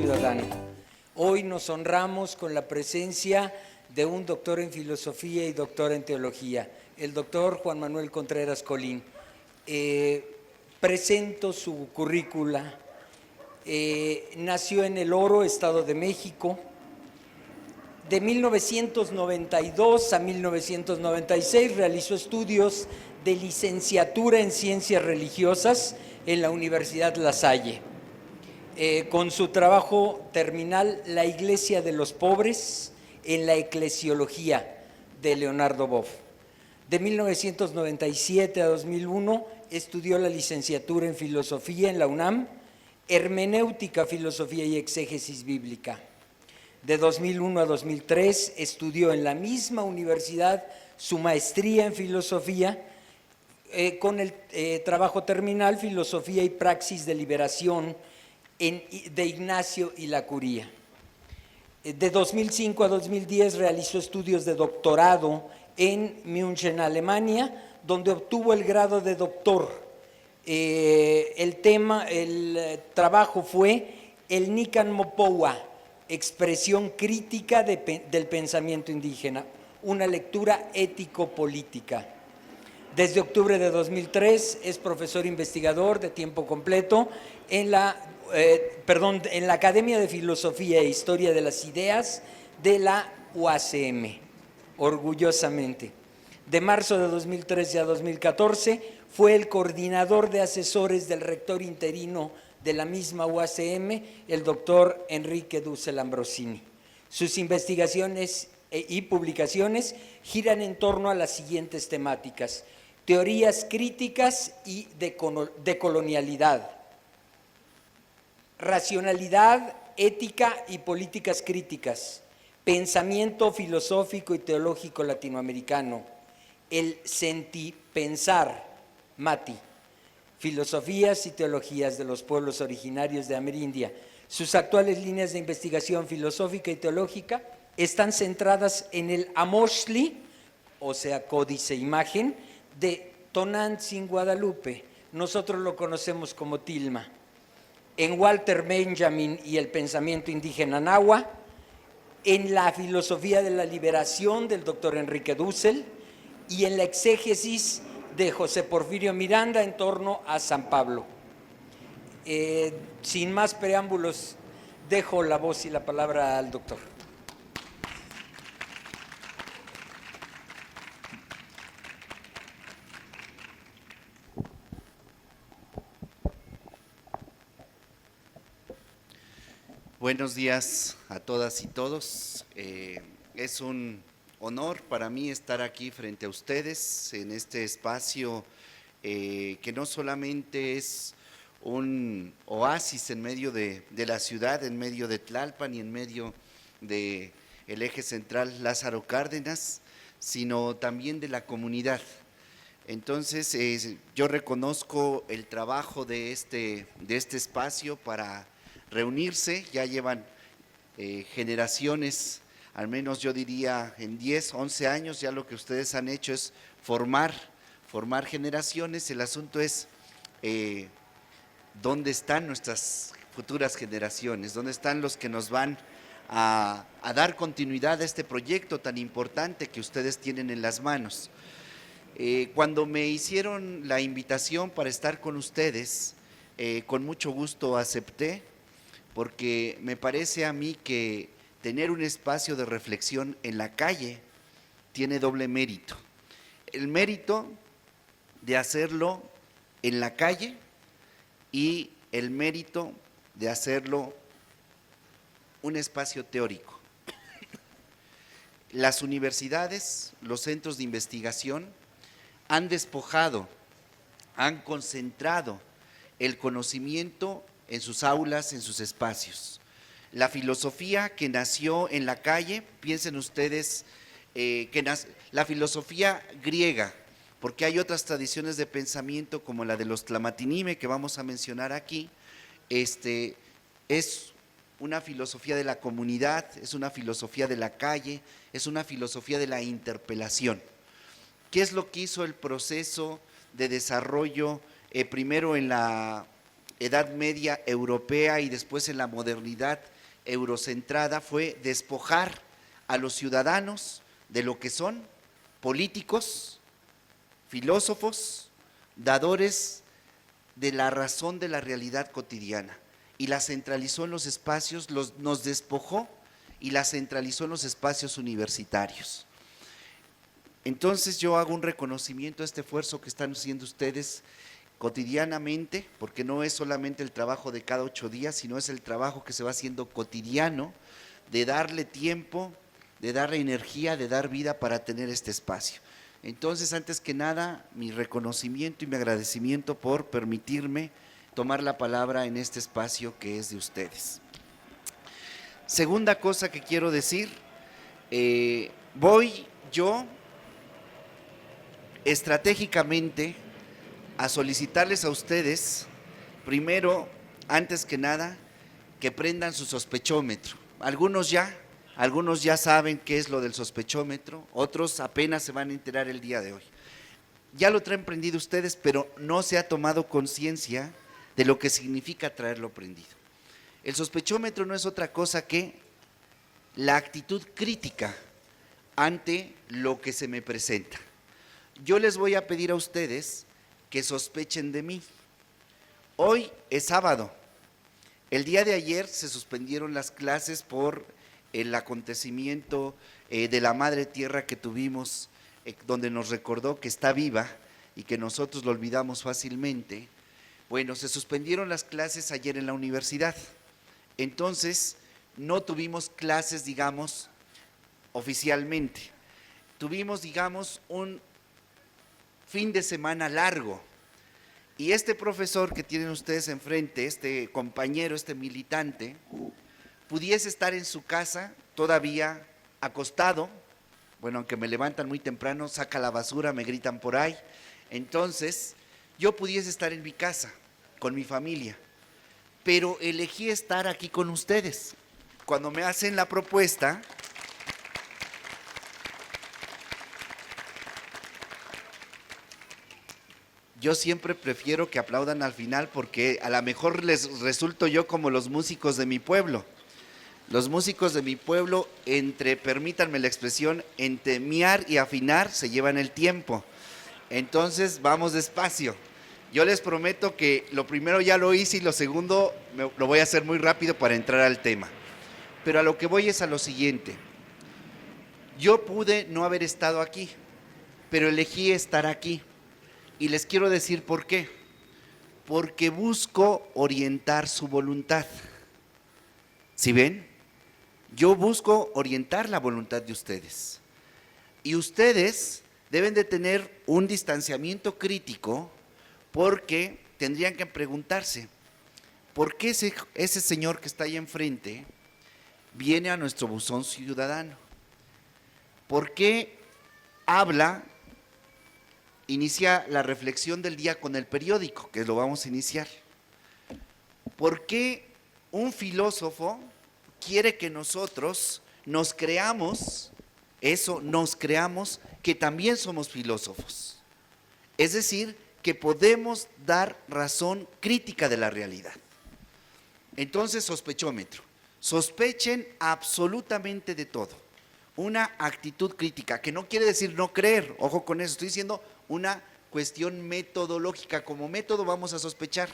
ciudadano. Hoy nos honramos con la presencia de un doctor en filosofía y doctor en teología, el doctor Juan Manuel Contreras Colín. Presento su currícula. Nació en El Oro, Estado de México. De 1992 a 1996 realizó estudios de licenciatura en Ciencias Religiosas en la Universidad La Salle. Con su trabajo terminal, La Iglesia de los Pobres en la Eclesiología, de Leonardo Boff. De 1997 a 2001 estudió la licenciatura en Filosofía en la UNAM, Hermenéutica, Filosofía y Exégesis Bíblica. De 2001 a 2003 estudió en la misma universidad su maestría en Filosofía, con el trabajo terminal Filosofía y Praxis de Liberación de Ignacio y la Curía. De 2005 a 2010 realizó estudios de doctorado en München, Alemania, donde obtuvo el grado de doctor. El trabajo fue el Nican Mopoua, expresión crítica del pensamiento indígena, una lectura ético-política. Desde octubre de 2003 es profesor investigador de tiempo completo en la Academia de Filosofía e Historia de las Ideas de la UACM, orgullosamente. De marzo de 2013 a 2014 fue el coordinador de asesores del rector interino de la misma UACM, el doctor Enrique Dussel Ambrosini. Sus investigaciones y publicaciones giran en torno a las siguientes temáticas: teorías críticas y de colonialidad, racionalidad, ética y políticas críticas, pensamiento filosófico y teológico latinoamericano, el sentipensar, MATI, filosofías y teologías de los pueblos originarios de Amerindia. Sus actuales líneas de investigación filosófica y teológica están centradas en el Amoxtli, o sea, códice imagen, de Tonantzin, Guadalupe. Nosotros lo conocemos como Tilma. En Walter Benjamin y el pensamiento indígena Nahua, en la filosofía de la liberación del doctor Enrique Dussel y en la exégesis de José Porfirio Miranda en torno a San Pablo. Sin más preámbulos, dejo la voz y la palabra al doctor. Buenos días a todas y todos. Es un honor para mí estar aquí frente a ustedes en este espacio que no solamente es un oasis en medio de la ciudad, en medio de Tlalpan y en medio del eje central Lázaro Cárdenas, sino también de la comunidad. Entonces, yo reconozco el trabajo de este espacio para reunirse. Ya llevan generaciones, al menos yo diría en 10, 11 años, ya lo que ustedes han hecho es formar generaciones. El asunto es dónde están nuestras futuras generaciones, dónde están los que nos van a dar continuidad a este proyecto tan importante que ustedes tienen en las manos. Cuando me hicieron la invitación para estar con ustedes, con mucho gusto acepté, porque me parece a mí que tener un espacio de reflexión en la calle tiene doble mérito. El mérito de hacerlo en la calle y el mérito de hacerlo un espacio teórico. Las universidades, los centros de investigación han despojado, han concentrado el conocimiento en sus aulas, en sus espacios. La filosofía que nació en la calle, piensen ustedes la filosofía griega, porque hay otras tradiciones de pensamiento como la de los Tlamatinime que vamos a mencionar aquí, es una filosofía de la comunidad, es una filosofía de la calle, es una filosofía de la interpelación. ¿Qué es lo que hizo el proceso de desarrollo primero en la Edad Media europea y después en la modernidad eurocentrada fue despojar a los ciudadanos de lo que son políticos, filósofos, dadores de la razón de la realidad cotidiana, y la centralizó en los espacios, nos despojó y la centralizó en los espacios universitarios. Entonces yo hago un reconocimiento a este esfuerzo que están haciendo ustedes cotidianamente, porque no es solamente el trabajo de cada 8 días, sino es el trabajo que se va haciendo cotidiano, de darle tiempo, de darle energía, de dar vida para tener este espacio. Entonces, antes que nada, mi reconocimiento y mi agradecimiento por permitirme tomar la palabra en este espacio que es de ustedes. Segunda cosa que quiero decir, voy yo estratégicamente a solicitarles a ustedes, primero, antes que nada, que prendan su sospechómetro. Algunos ya saben qué es lo del sospechómetro, otros apenas se van a enterar el día de hoy. Ya lo traen prendido ustedes, pero no se ha tomado conciencia de lo que significa traerlo prendido. El sospechómetro no es otra cosa que la actitud crítica ante lo que se me presenta. Yo les voy a pedir a ustedes que sospechen de mí. Hoy es sábado. El día de ayer se suspendieron las clases por el acontecimiento de la Madre Tierra que tuvimos, donde nos recordó que está viva y que nosotros lo olvidamos fácilmente. Bueno, se suspendieron las clases ayer en la universidad. Entonces, no tuvimos clases, digamos, oficialmente. Tuvimos, digamos, un fin de semana largo. Y este profesor que tienen ustedes enfrente, este compañero, este militante, pudiese estar en su casa todavía acostado. Bueno, aunque me levantan muy temprano, saca la basura, me gritan por ahí. Entonces, yo pudiese estar en mi casa, con mi familia, pero elegí estar aquí con ustedes. Cuando me hacen la propuesta, yo siempre prefiero que aplaudan al final, porque a lo mejor les resulto yo como los músicos de mi pueblo. Los músicos de mi pueblo, permítanme la expresión, entre miar y afinar se llevan el tiempo. Entonces vamos despacio. Yo les prometo que lo primero ya lo hice y lo segundo lo voy a hacer muy rápido para entrar al tema. Pero a lo que voy es a lo siguiente. Yo pude no haber estado aquí, pero elegí estar aquí. Y les quiero decir por qué. Porque busco orientar su voluntad. ¿Sí ven? Yo busco orientar la voluntad de ustedes. Y ustedes deben de tener un distanciamiento crítico, porque tendrían que preguntarse, ¿por qué ese señor que está ahí enfrente viene a nuestro buzón ciudadano? ¿Por qué inicia la reflexión del día con el periódico, que lo vamos a iniciar? ¿Por qué un filósofo quiere que nosotros nos creamos que también somos filósofos? Es decir, que podemos dar razón crítica de la realidad. Entonces, sospechómetro. Sospechen absolutamente de todo. Una actitud crítica, que no quiere decir no creer, ojo con eso, estoy diciendo una cuestión metodológica. Como método vamos a sospechar.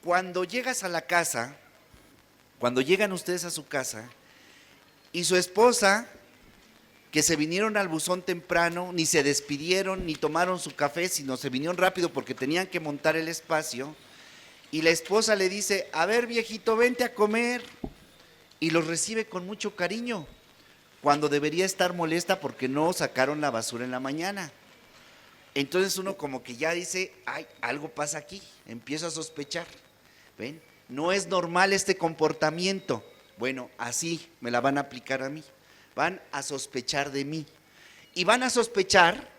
Cuando llegas a la casa, cuando llegan ustedes a su casa y su esposa, que se vinieron al buzón temprano, ni se despidieron, ni tomaron su café, sino se vinieron rápido porque tenían que montar el espacio, y la esposa le dice, a ver viejito, vente a comer, y los recibe con mucho cariño, cuando debería estar molesta porque no sacaron la basura en la mañana. Entonces uno como que ya dice, ay, algo pasa aquí, empiezo a sospechar. ¿Ven? No es normal este comportamiento. Bueno, así me la van a aplicar a mí. Van a sospechar de mí. Y van a sospechar,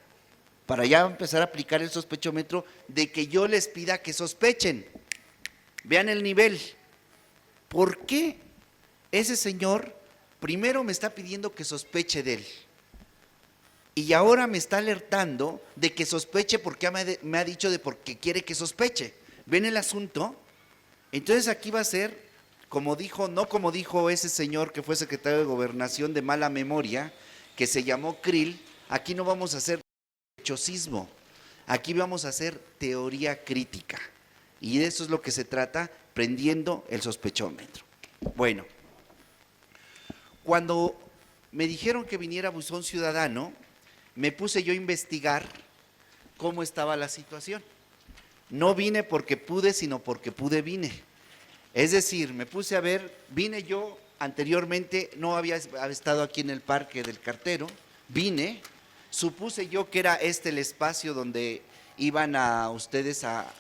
para ya empezar a aplicar el sospechómetro, de que yo les pida que sospechen. Vean el nivel. ¿Por qué ese señor primero me está pidiendo que sospeche de él? Y ahora me está alertando de que sospeche porque me ha dicho de por qué quiere que sospeche. ¿Ven el asunto? Entonces aquí va a ser, como dijo, no como dijo ese señor que fue secretario de Gobernación de mala memoria, que se llamó Krill, aquí no vamos a hacer chosismo, aquí vamos a hacer teoría crítica. Y de eso es lo que se trata, prendiendo el sospechómetro. Bueno, cuando me dijeron que viniera Buzón Ciudadano, me puse yo a investigar cómo estaba la situación. No vine porque pude, sino porque pude vine. Es decir, me puse a ver, vine yo anteriormente, no había estado aquí en el Parque del Cartero, vine, supuse yo que era este el espacio donde iban a ustedes a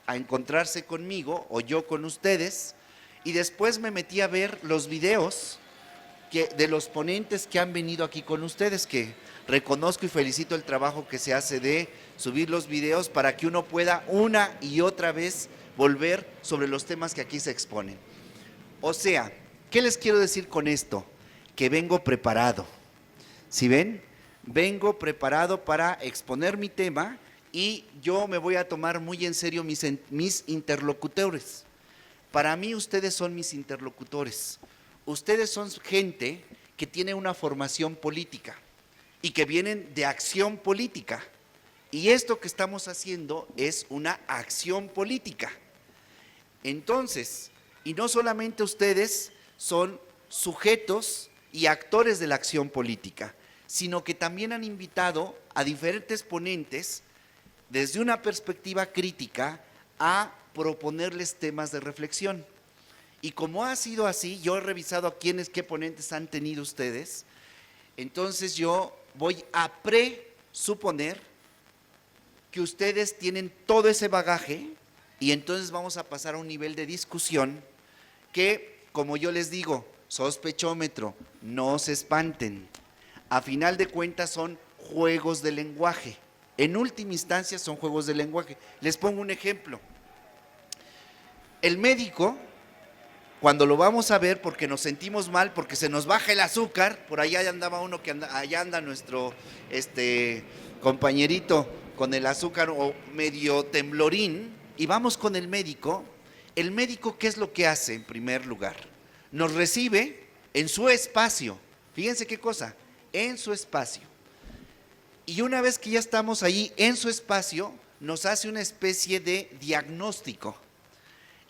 encontrarse conmigo, o yo con ustedes, y después me metí a ver los videos de los ponentes que han venido aquí con ustedes, que reconozco y felicito el trabajo que se hace de subir los videos para que uno pueda una y otra vez volver sobre los temas que aquí se exponen. O sea, ¿qué les quiero decir con esto? Que vengo preparado. ¿Sí ven? Vengo preparado para exponer mi tema y yo me voy a tomar muy en serio mis interlocutores. Para mí ustedes son mis interlocutores. Ustedes son gente que tiene una formación política y que vienen de acción política. Y esto que estamos haciendo es una acción política. Entonces, y no solamente ustedes son sujetos y actores de la acción política, sino que también han invitado a diferentes ponentes desde una perspectiva crítica a proponerles temas de reflexión. Y como ha sido así, yo he revisado a qué ponentes han tenido ustedes, entonces yo voy a presuponer que ustedes tienen todo ese bagaje y entonces vamos a pasar a un nivel de discusión que, como yo les digo, sospechómetro, no se espanten. A final de cuentas son juegos de lenguaje. En última instancia son juegos de lenguaje. Les pongo un ejemplo. El médico, cuando lo vamos a ver porque nos sentimos mal, porque se nos baja el azúcar, por allá andaba uno allá anda nuestro compañerito con el azúcar o medio temblorín, y vamos con el médico. El médico, ¿qué es lo que hace en primer lugar? Nos recibe en su espacio. Fíjense qué cosa, en su espacio. Y una vez que ya estamos ahí en su espacio, nos hace una especie de diagnóstico.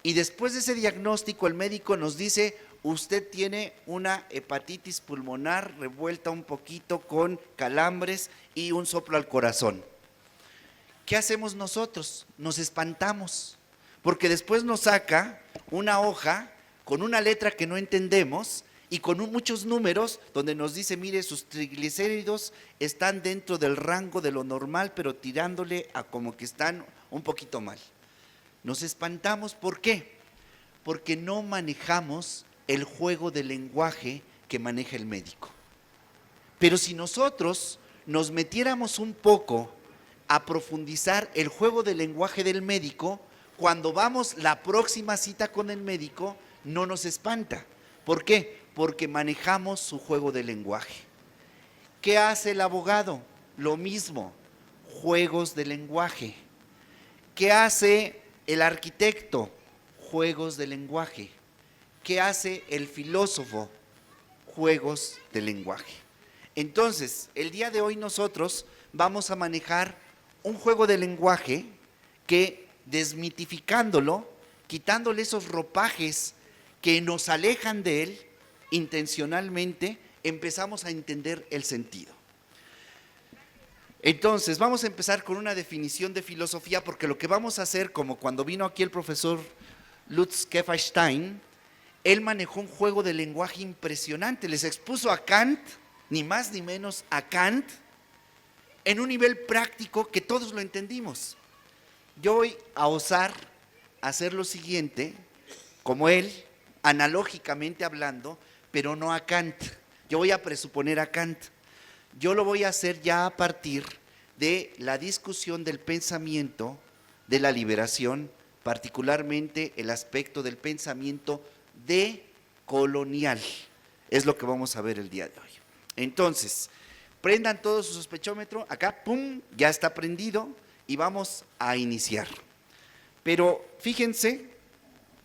Y después de ese diagnóstico, el médico nos dice: usted tiene una hepatitis pulmonar revuelta un poquito con calambres y un soplo al corazón. ¿Qué hacemos nosotros? Nos espantamos, porque después nos saca una hoja con una letra que no entendemos y con muchos números donde nos dice: mire, sus triglicéridos están dentro del rango de lo normal, pero tirándole a como que están un poquito mal. Nos espantamos, ¿por qué? Porque no manejamos el juego de lenguaje que maneja el médico. Pero si nosotros nos metiéramos un poco a profundizar el juego de lenguaje del médico, cuando vamos la próxima cita con el médico, no nos espanta. ¿Por qué? Porque manejamos su juego de lenguaje. ¿Qué hace el abogado? Lo mismo, juegos de lenguaje. ¿Qué hace el arquitecto? Juegos de lenguaje. ¿Qué hace el filósofo? Juegos de lenguaje. Entonces, el día de hoy nosotros vamos a manejar un juego de lenguaje que, desmitificándolo, quitándole esos ropajes que nos alejan de él, intencionalmente empezamos a entender el sentido. Entonces, vamos a empezar con una definición de filosofía, porque lo que vamos a hacer, como cuando vino aquí el profesor Lutz Kefferstein, él manejó un juego de lenguaje impresionante, les expuso a Kant, ni más ni menos a Kant, en un nivel práctico que todos lo entendimos. Yo voy a osar hacer lo siguiente, como él, analógicamente hablando, pero no a Kant. Yo voy a presuponer a Kant. Yo lo voy a hacer ya a partir de la discusión del pensamiento de la liberación, particularmente el aspecto del pensamiento decolonial. Es lo que vamos a ver el día de hoy. Entonces, prendan todo su sospechómetro, acá, pum, ya está prendido y vamos a iniciar. Pero fíjense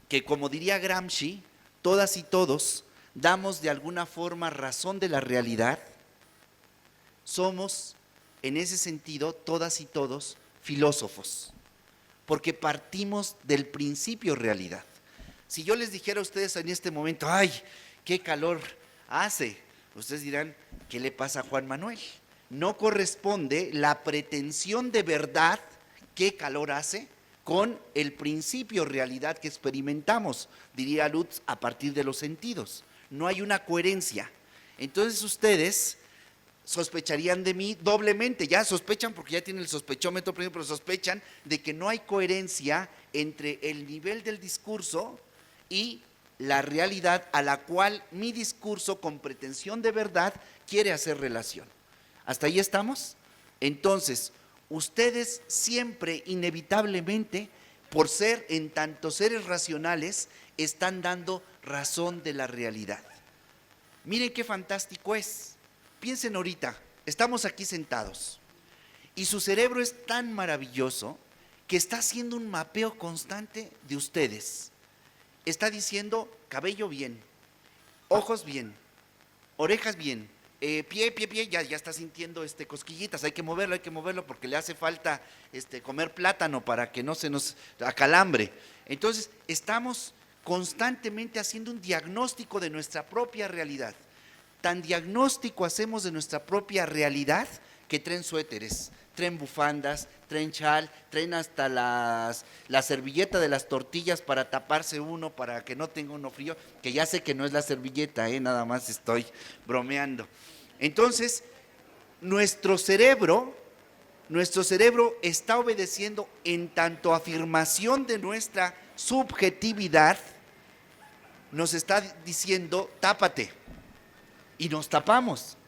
que, como diría Gramsci, todas y todos damos de alguna forma razón de la realidad, somos, en ese sentido, todas y todos filósofos, porque partimos del principio realidad. Si yo les dijera a ustedes en este momento, ¡ay, qué calor hace!, ustedes dirán, ¿qué le pasa a Juan Manuel? No corresponde la pretensión de verdad, qué calor hace, con el principio realidad que experimentamos, diría Lutz, a partir de los sentidos. No hay una coherencia. Entonces ustedes sospecharían de mí doblemente, ya sospechan porque ya tienen el sospechómetro, pero sospechan de que no hay coherencia entre el nivel del discurso y la realidad a la cual mi discurso con pretensión de verdad quiere hacer relación. ¿Hasta ahí estamos? Entonces, ustedes siempre, inevitablemente, por ser en tanto seres racionales, están dando razón de la realidad. Miren qué fantástico es. Piensen ahorita, estamos aquí sentados y su cerebro es tan maravilloso que está haciendo un mapeo constante de ustedes. Está diciendo cabello bien, ojos bien, orejas bien, pie, ya está sintiendo cosquillitas, hay que moverlo porque le hace falta comer plátano para que no se nos acalambre. Entonces, estamos constantemente haciendo un diagnóstico de nuestra propia realidad. Tan diagnóstico hacemos de nuestra propia realidad que traen suéteres, traen bufandas, traen chal, traen hasta la servilleta de las tortillas para taparse uno, para que no tenga uno frío, que ya sé que no es la servilleta, nada más estoy bromeando. Entonces, nuestro cerebro está obedeciendo en tanto afirmación de nuestra subjetividad, nos está diciendo, tápate, y nos tapamos.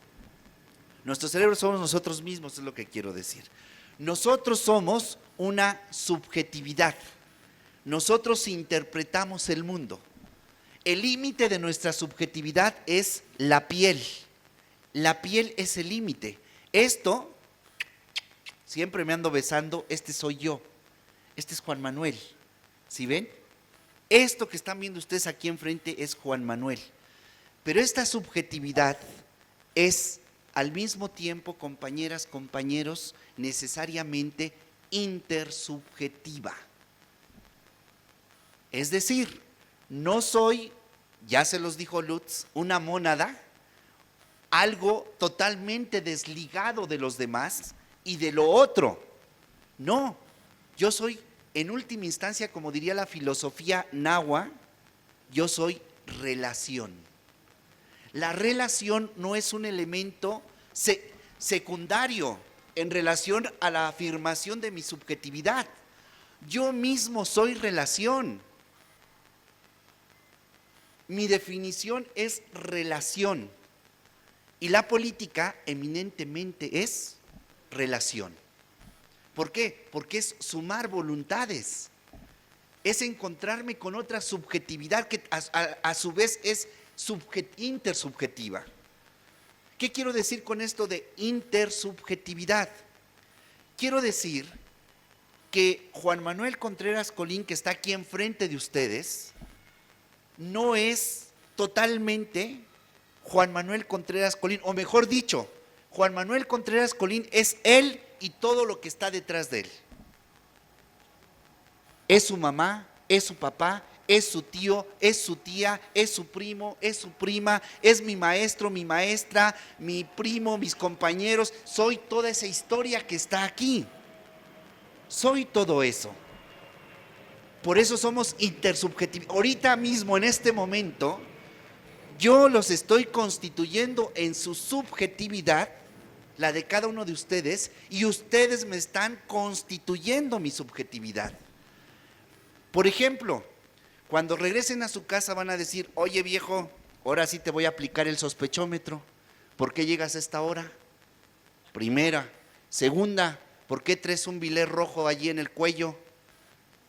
Nuestro cerebro somos nosotros mismos, es lo que quiero decir. Nosotros somos una subjetividad. Nosotros interpretamos el mundo. El límite de nuestra subjetividad es la piel. La piel es el límite. Esto, siempre me ando besando, soy yo. Este es Juan Manuel. ¿Sí ven? Esto que están viendo ustedes aquí enfrente es Juan Manuel. Pero esta subjetividad es al mismo tiempo, compañeras, compañeros, necesariamente intersubjetiva. Es decir, no soy, ya se los dijo Lutz, una mónada, algo totalmente desligado de los demás y de lo otro. No, yo soy, en última instancia, como diría la filosofía nahua, yo soy relación. La relación no es un elemento secundario en relación a la afirmación de mi subjetividad. Yo mismo soy relación. Mi definición es relación. Y la política eminentemente es relación. ¿Por qué? Porque es sumar voluntades. Es encontrarme con otra subjetividad que a su vez es intersubjetiva. ¿Qué quiero decir con esto de intersubjetividad? Quiero decir que Juan Manuel Contreras Colín, que está aquí enfrente de ustedes, no es totalmente Juan Manuel Contreras Colín, o mejor dicho, Juan Manuel Contreras Colín es él y todo lo que está detrás de él. Es su mamá, es su papá, es su tío, es su tía, es su primo, es su prima, es mi maestro, mi maestra, mi primo, mis compañeros. Soy toda esa historia que está aquí. Soy todo eso. Por eso somos intersubjetivos. Ahorita mismo, en este momento, yo los estoy constituyendo en su subjetividad, la de cada uno de ustedes, y ustedes me están constituyendo mi subjetividad. Por ejemplo, cuando regresen a su casa van a decir, oye viejo, ahora sí te voy a aplicar el sospechómetro. ¿Por qué llegas a esta hora? Primera. Segunda, ¿por qué traes un bilé rojo allí en el cuello?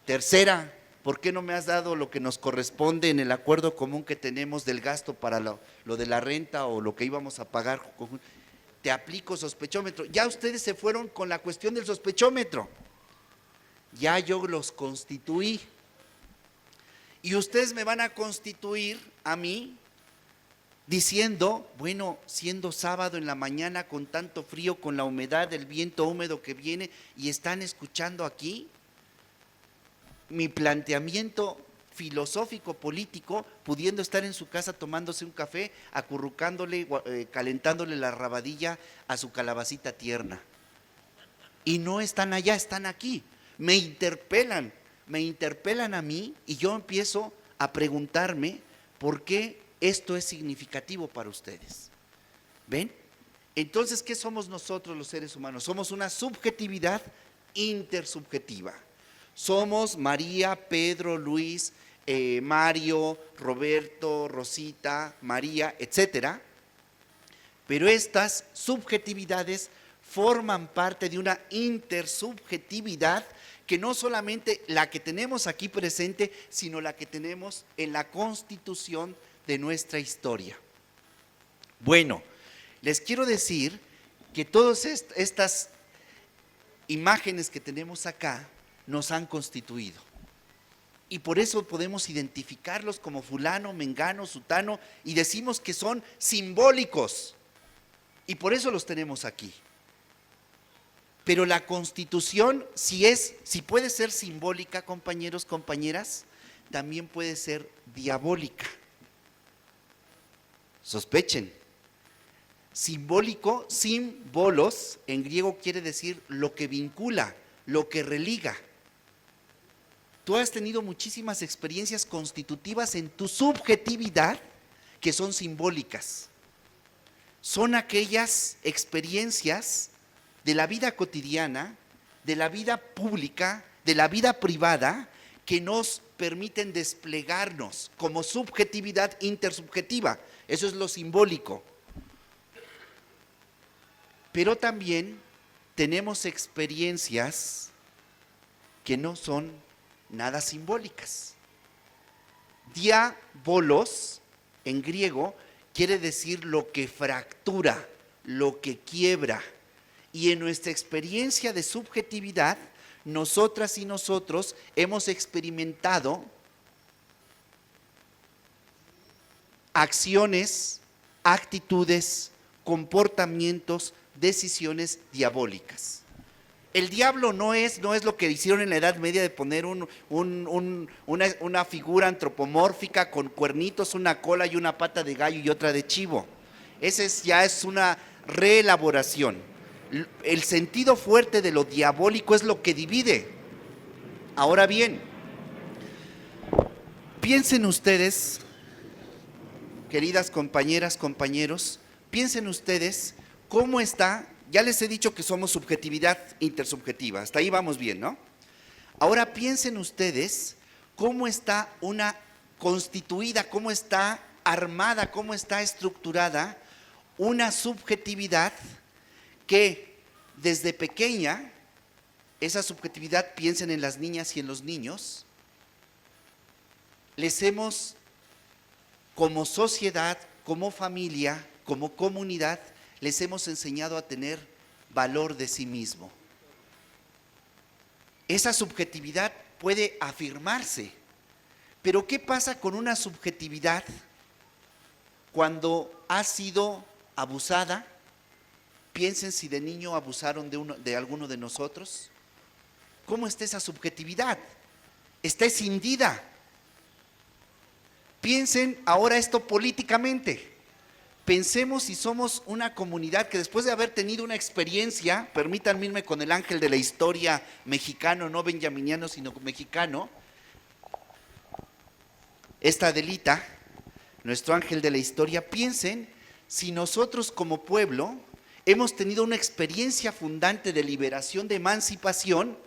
Tercera, ¿por qué no me has dado lo que nos corresponde en el acuerdo común que tenemos del gasto para lo de la renta o lo que íbamos a pagar? Te aplico sospechómetro. Ya ustedes se fueron con la cuestión del sospechómetro. Ya yo los constituí. Y ustedes me van a constituir a mí diciendo, bueno, siendo sábado en la mañana con tanto frío, con la humedad del viento húmedo que viene, y están escuchando aquí mi planteamiento filosófico político, pudiendo estar en su casa tomándose un café, acurrucándole, calentándole la rabadilla a su calabacita tierna. Y no están allá, están aquí. Me interpelan a mí, y yo empiezo a preguntarme por qué esto es significativo para ustedes. ¿Ven? Entonces, ¿qué somos nosotros los seres humanos? Somos una subjetividad intersubjetiva. Somos María, Pedro, Luis, Mario, Roberto, Rosita, María, etcétera. Pero estas subjetividades forman parte de una intersubjetividad que no solamente la que tenemos aquí presente, sino la que tenemos en la constitución de nuestra historia. Bueno, les quiero decir que todas estas imágenes que tenemos acá nos han constituido. Y por eso podemos identificarlos como fulano, mengano, sutano, y decimos que son simbólicos. Y por eso los tenemos aquí. Pero la Constitución, si puede ser simbólica, compañeros, compañeras, también puede ser diabólica. Sospechen. Simbólico, símbolos, en griego quiere decir lo que vincula, lo que religa. Tú has tenido muchísimas experiencias constitutivas en tu subjetividad que son simbólicas. Son aquellas experiencias de la vida cotidiana, de la vida pública, de la vida privada, que nos permiten desplegarnos como subjetividad intersubjetiva. Eso es lo simbólico. Pero también tenemos experiencias que no son nada simbólicas. Diabolos, en griego, quiere decir lo que fractura, lo que quiebra. Y en nuestra experiencia de subjetividad, nosotras y nosotros hemos experimentado acciones, actitudes, comportamientos, decisiones diabólicas. El diablo no es lo que hicieron en la Edad Media de poner una figura antropomórfica con cuernitos, una cola y una pata de gallo y otra de chivo. Ya es una reelaboración. El sentido fuerte de lo diabólico es lo que divide. Ahora bien, piensen ustedes, queridas compañeras, compañeros, piensen ustedes cómo está. Ya les he dicho que somos subjetividad intersubjetiva, hasta ahí vamos bien, ¿no? Ahora piensen ustedes cómo está una constituida, cómo está armada, cómo está estructurada una subjetividad que desde pequeña, esa subjetividad, piensen en las niñas y en los niños, les hemos, como sociedad, como familia, como comunidad, les hemos enseñado a tener valor de sí mismo. Esa subjetividad puede afirmarse, pero ¿qué pasa con una subjetividad cuando ha sido abusada? Piensen si de niño abusaron de alguno de nosotros. ¿Cómo está esa subjetividad? Está escindida. Piensen ahora esto políticamente. Pensemos si somos una comunidad que después de haber tenido una experiencia, permítanme irme con el ángel de la historia mexicano, no benjaminiano, sino mexicano, esta Adelita, nuestro ángel de la historia, piensen si nosotros como pueblo hemos tenido una experiencia fundante de liberación, de emancipación,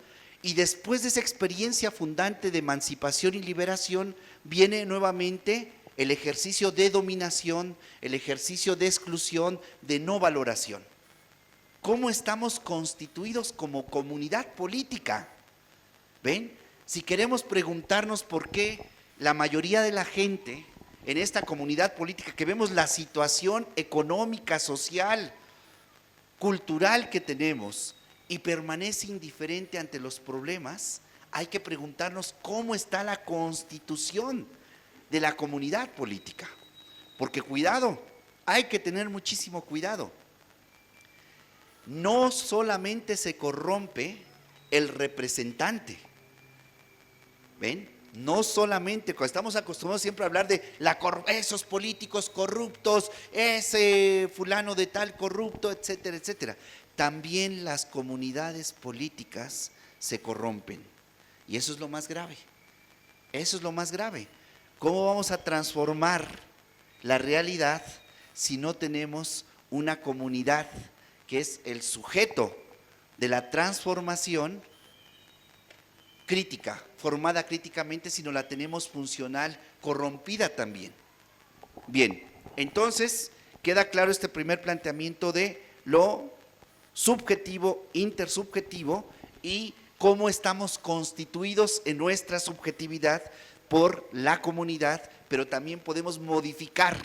y después de esa experiencia fundante de emancipación y liberación viene nuevamente el ejercicio de dominación, el ejercicio de exclusión, de no valoración. ¿Cómo estamos constituidos como comunidad política? ¿Ven? Si queremos preguntarnos por qué la mayoría de la gente en esta comunidad política, que vemos la situación económica, social, cultural que tenemos y permanece indiferente ante los problemas, hay que preguntarnos cómo está la constitución de la comunidad política. Porque cuidado, hay que tener muchísimo cuidado. No solamente se corrompe el representante, ¿ven? No solamente, cuando estamos acostumbrados siempre a hablar de esos políticos corruptos, ese fulano de tal corrupto, etcétera, etcétera. También las comunidades políticas se corrompen. Y eso es lo más grave. Eso es lo más grave. ¿Cómo vamos a transformar la realidad si no tenemos una comunidad que es el sujeto de la transformación crítica, formada críticamente, sino la tenemos funcional, corrompida también? Bien, entonces queda claro este primer planteamiento de lo subjetivo, intersubjetivo y cómo estamos constituidos en nuestra subjetividad por la comunidad, pero también podemos modificar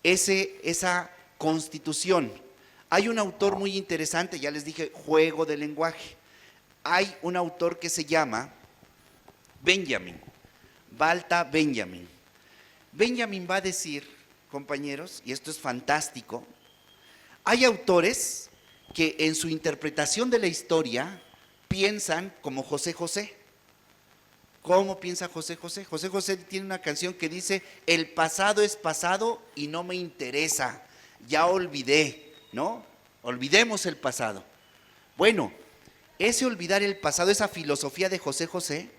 esa constitución. Hay un autor muy interesante, ya les dije, juego de lenguaje. Hay un autor que se llama Walter Benjamin. Benjamin va a decir, compañeros, y esto es fantástico, hay autores que en su interpretación de la historia piensan como José José. ¿Cómo piensa José José? José José tiene una canción que dice: el pasado es pasado y no me interesa, ya olvidé, ¿no? Olvidemos el pasado. Bueno, ese olvidar el pasado, esa filosofía de José José,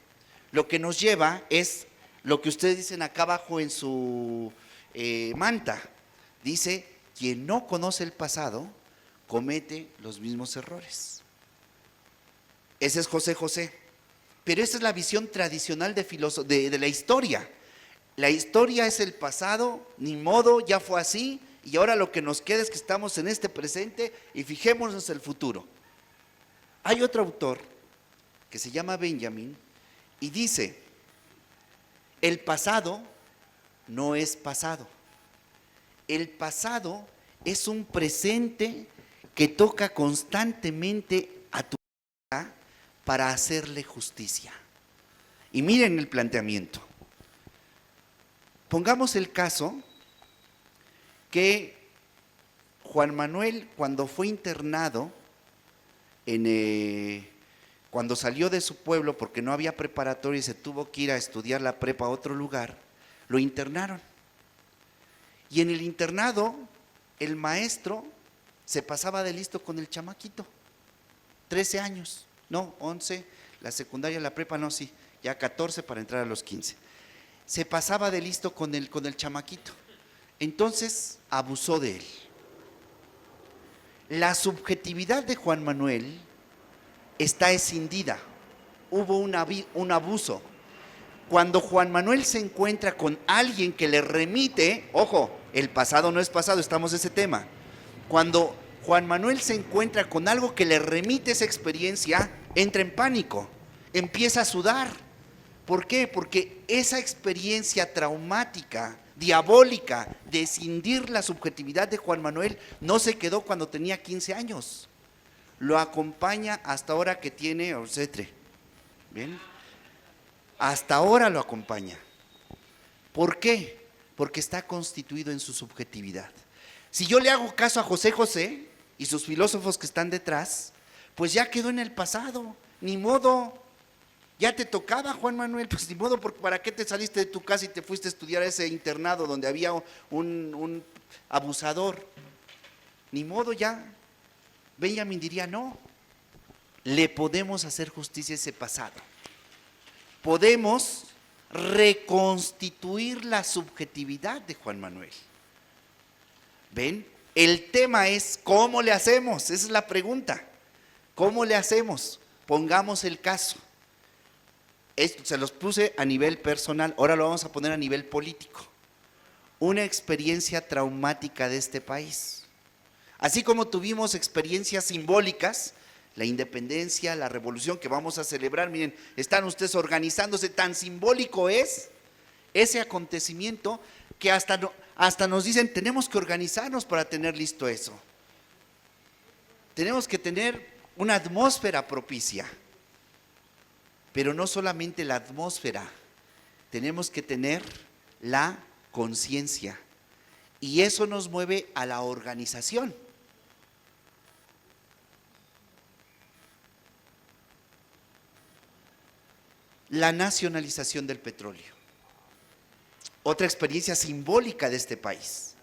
lo que nos lleva es lo que ustedes dicen acá abajo en su manta. Dice: quien no conoce el pasado comete los mismos errores. Ese es José José. Pero esa es la visión tradicional de la historia. La historia es el pasado, ni modo, ya fue así, y ahora lo que nos queda es que estamos en este presente y fijémonos en el futuro. Hay otro autor que se llama Benjamin y dice: el pasado no es pasado. El pasado es un presente que toca constantemente a tu vida para hacerle justicia. Y miren el planteamiento. Pongamos el caso que Juan Manuel, cuando fue internado, cuando salió de su pueblo porque no había preparatoria y se tuvo que ir a estudiar la prepa a otro lugar, lo internaron. Y en el internado, el maestro se pasaba de listo con el chamaquito, 13 años. No, 11, la secundaria, la prepa, no, sí, ya 14 para entrar a los 15. Se pasaba de listo con el chamaquito. Entonces abusó de él. La subjetividad de Juan Manuel está escindida. Hubo un abuso. Cuando Juan Manuel se encuentra con alguien que le remite, ojo, el pasado no es pasado, estamos en ese tema. Cuando Juan Manuel se encuentra con algo que le remite esa experiencia, entra en pánico, empieza a sudar. ¿Por qué? Porque esa experiencia traumática, diabólica, de escindir la subjetividad de Juan Manuel, no se quedó cuando tenía 15 años. Lo acompaña hasta ahora que tiene obstetre. ¿Bien? Hasta ahora lo acompaña. ¿Por qué? Porque está constituido en su subjetividad. Si yo le hago caso a José José y sus filósofos que están detrás, pues ya quedó en el pasado, ni modo, ya te tocaba, Juan Manuel, pues ni modo, ¿para qué te saliste de tu casa y te fuiste a estudiar a ese internado donde había un abusador? Ni modo ya. Benjamin diría: no, le podemos hacer justicia a ese pasado. Podemos reconstituir la subjetividad de Juan Manuel. ¿Ven? El tema es ¿cómo le hacemos? Esa es la pregunta. ¿Cómo le hacemos? Pongamos el caso. Esto se los puse a nivel personal, ahora lo vamos a poner a nivel político. Una experiencia traumática de este país. Así como tuvimos experiencias simbólicas, la independencia, la revolución que vamos a celebrar, miren, están ustedes organizándose, tan simbólico es ese acontecimiento que hasta nos dicen: tenemos que organizarnos para tener listo eso. Tenemos que tener una atmósfera propicia. pero no solamente la atmósfera, tenemos que tener la conciencia. Y eso nos mueve a la organización. La nacionalización del petróleo. Otra experiencia simbólica de este país.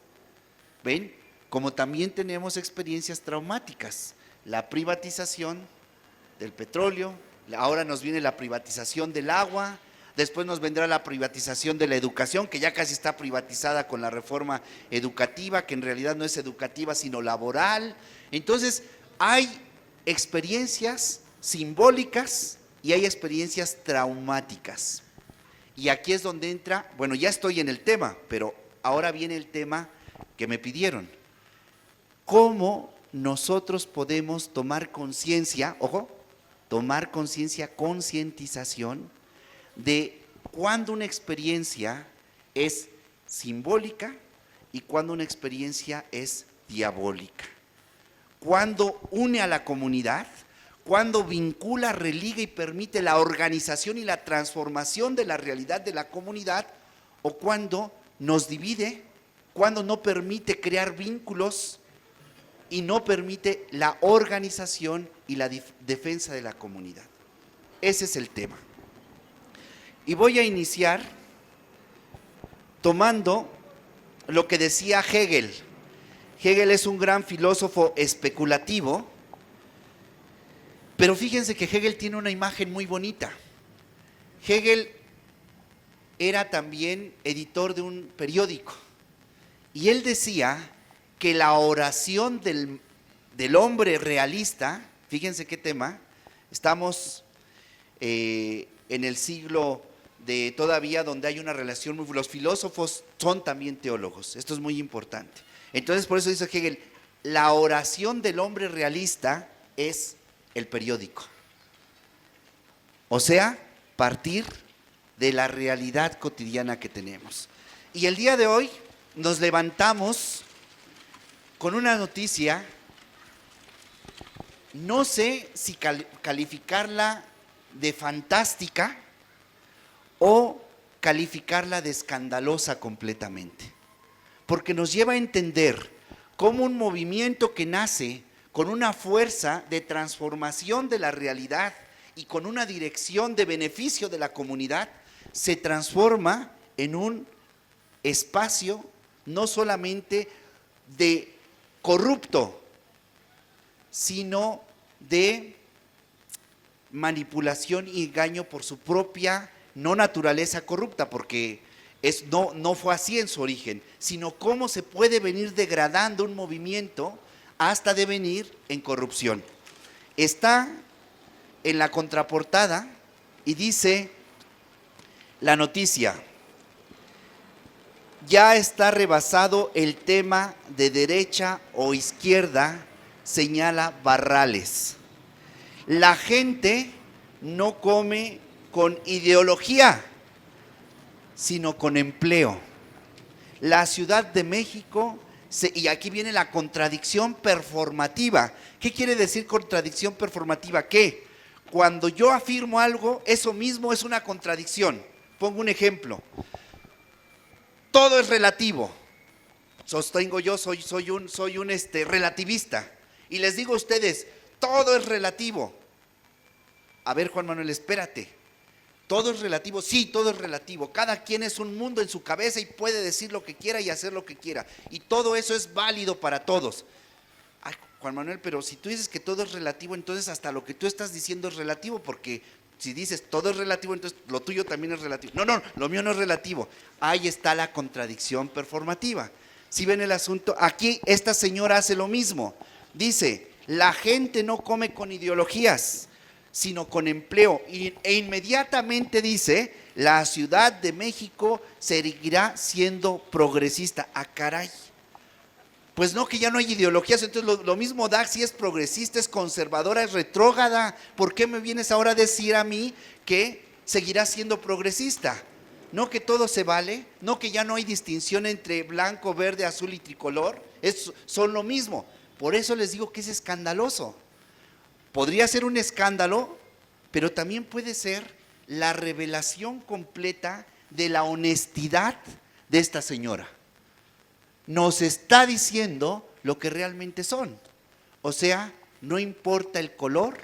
¿Ven? Como también tenemos experiencias traumáticas. La privatización del petróleo, ahora nos viene la privatización del agua, después nos vendrá la privatización de la educación, que ya casi está privatizada con la reforma educativa, que en realidad no es educativa sino laboral. Entonces hay experiencias simbólicas y hay experiencias traumáticas. Y aquí es donde entra, bueno, ya estoy en el tema, pero ahora viene el tema que me pidieron. ¿Cómo nosotros podemos tomar conciencia, ojo, tomar conciencia, concientización de cuándo una experiencia es simbólica y cuándo una experiencia es diabólica? Cuándo une a la comunidad, cuándo vincula, religa y permite la organización y la transformación de la realidad de la comunidad, o cuándo nos divide, cuándo no permite crear vínculos y no permite la organización y la defensa de la comunidad. Ese es el tema. Y voy a iniciar tomando lo que decía Hegel. Hegel es un gran filósofo especulativo, pero fíjense que Hegel tiene una imagen muy bonita. Hegel era también editor de un periódico y él decía que la oración del hombre realista, fíjense qué tema, estamos en el siglo de todavía donde hay una relación, los filósofos son también teólogos, esto es muy importante. Entonces por eso dice Hegel, la oración del hombre realista es el periódico. O sea, partir de la realidad cotidiana que tenemos. Y el día de hoy nos levantamos con una noticia, no sé si calificarla de fantástica o calificarla de escandalosa completamente, porque nos lleva a entender cómo un movimiento que nace con una fuerza de transformación de la realidad y con una dirección de beneficio de la comunidad, se transforma en un espacio no solamente de corrupto, sino de manipulación y engaño por su propia no naturaleza corrupta, porque no fue así en su origen, sino cómo se puede venir degradando un movimiento hasta devenir en corrupción. Está en la contraportada y dice la noticia: ya está rebasado el tema de derecha o izquierda, señala Barrales. La gente no come con ideología, sino con empleo. La Ciudad de México, y aquí viene la contradicción performativa. ¿Qué quiere decir contradicción performativa? Que cuando yo afirmo algo, eso mismo es una contradicción. Pongo un ejemplo. Todo es relativo. Sostengo yo, soy un relativista. Y les digo a ustedes, todo es relativo. A ver, Juan Manuel, espérate. ¿Todo es relativo? Sí, todo es relativo. Cada quien es un mundo en su cabeza y puede decir lo que quiera y hacer lo que quiera. Y todo eso es válido para todos. Ay, Juan Manuel, pero si tú dices que todo es relativo, entonces hasta lo que tú estás diciendo es relativo, porque si dices todo es relativo, entonces lo tuyo también es relativo. No, lo mío no es relativo. Ahí está la contradicción performativa. Si ven el asunto, aquí esta señora hace lo mismo. Dice, la gente no come con ideologías, sino con empleo. E inmediatamente dice, la Ciudad de México seguirá siendo progresista. ¡Ah, caray! Pues no, que ya no hay ideologías, entonces lo mismo da si es progresista, es conservadora, es retrógrada. ¿Por qué me vienes ahora a decir a mí que seguirá siendo progresista? No, que todo se vale, no, que ya no hay distinción entre blanco, verde, azul y tricolor, son lo mismo. Por eso les digo que es escandaloso. Podría ser un escándalo, pero también puede ser la revelación completa de la honestidad de esta señora. Nos está diciendo lo que realmente son. O sea, no importa el color,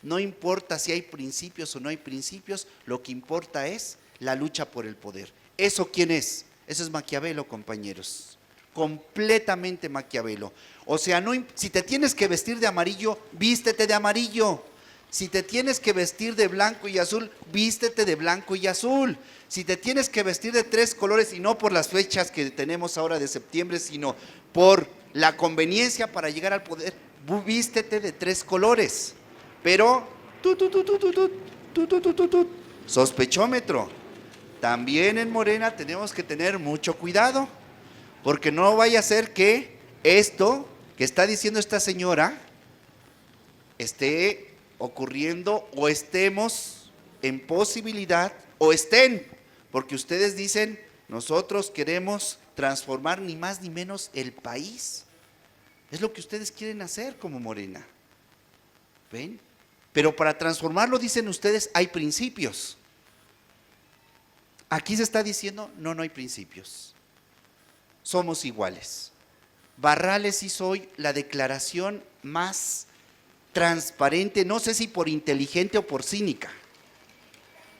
no importa si hay principios o no hay principios, lo que importa es la lucha por el poder. ¿Eso quién es? Eso es Maquiavelo, compañeros. Completamente Maquiavelo. O sea, si te tienes que vestir de amarillo, vístete de amarillo. Si te tienes que vestir de blanco y azul, vístete de blanco y azul. Si te tienes que vestir de 3 colores, y no por las fechas que tenemos ahora de septiembre, sino por la conveniencia para llegar al poder, vístete de 3 colores. Pero, sospechómetro. También en Morena tenemos que tener mucho cuidado, porque no vaya a ser que esto que está diciendo esta señora esté ocurriendo o estemos en posibilidad o estén, porque ustedes dicen, nosotros queremos transformar ni más ni menos el país. Es lo que ustedes quieren hacer como Morena. ¿Ven? Pero para transformarlo, dicen ustedes, hay principios. Aquí se está diciendo, no hay principios. Somos iguales. Barrales hizo hoy la declaración más transparente, no sé si por inteligente o por cínica.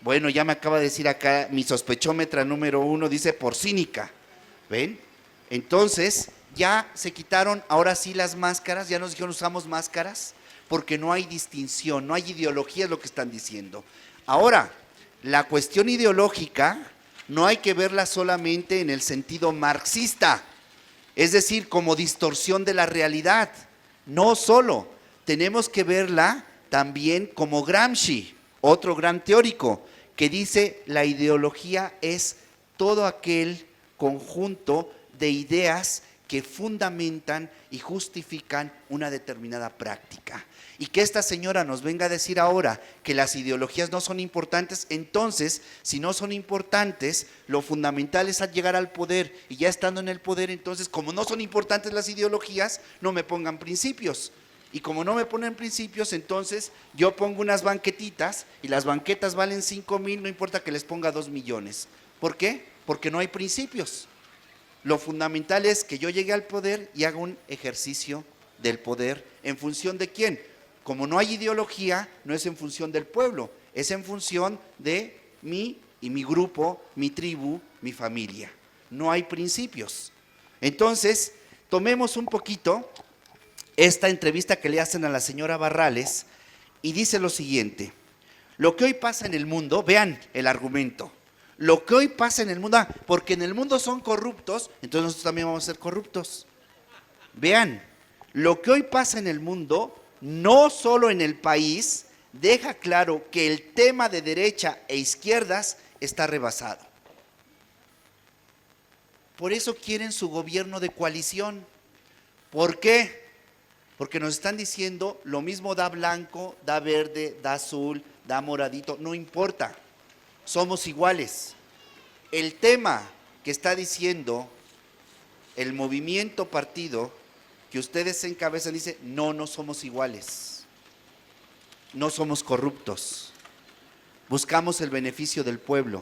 Bueno, ya me acaba de decir acá mi sospechómetra número 1, dice por cínica. ¿Ven? Entonces, ya se quitaron ahora sí las máscaras, ya nos dijeron usamos máscaras, porque no hay distinción, no hay ideología, es lo que están diciendo. Ahora, la cuestión ideológica no hay que verla solamente en el sentido marxista, es decir, como distorsión de la realidad. No solo, tenemos que verla también como Gramsci, otro gran teórico, que dice la ideología es todo aquel conjunto de ideas que fundamentan y justifican una determinada práctica. Y que esta señora nos venga a decir ahora que las ideologías no son importantes, entonces, si no son importantes, lo fundamental es llegar al poder, y ya estando en el poder, entonces, como no son importantes las ideologías, no me pongan principios. Y como no me ponen principios, entonces yo pongo unas banquetitas, y las banquetas valen 5,000, no importa que les ponga 2 millones. ¿Por qué? Porque no hay principios. Lo fundamental es que yo llegue al poder y haga un ejercicio del poder. ¿En función de quién? Como no hay ideología, no es en función del pueblo, es en función de mí y mi grupo, mi tribu, mi familia. No hay principios. Entonces, tomemos un poquito esta entrevista que le hacen a la señora Barrales y dice lo siguiente: lo que hoy pasa en el mundo, vean el argumento, lo que hoy pasa en el mundo, porque en el mundo son corruptos, entonces nosotros también vamos a ser corruptos. Vean, lo que hoy pasa en el mundo, no solo en el país, deja claro que el tema de derecha e izquierdas está rebasado. Por eso quieren su gobierno de coalición. ¿Por qué? Porque nos están diciendo lo mismo da blanco, da verde, da azul, da moradito, no importa, somos iguales. El tema que está diciendo el movimiento partido que ustedes encabezan dice, no somos iguales, no somos corruptos, buscamos el beneficio del pueblo,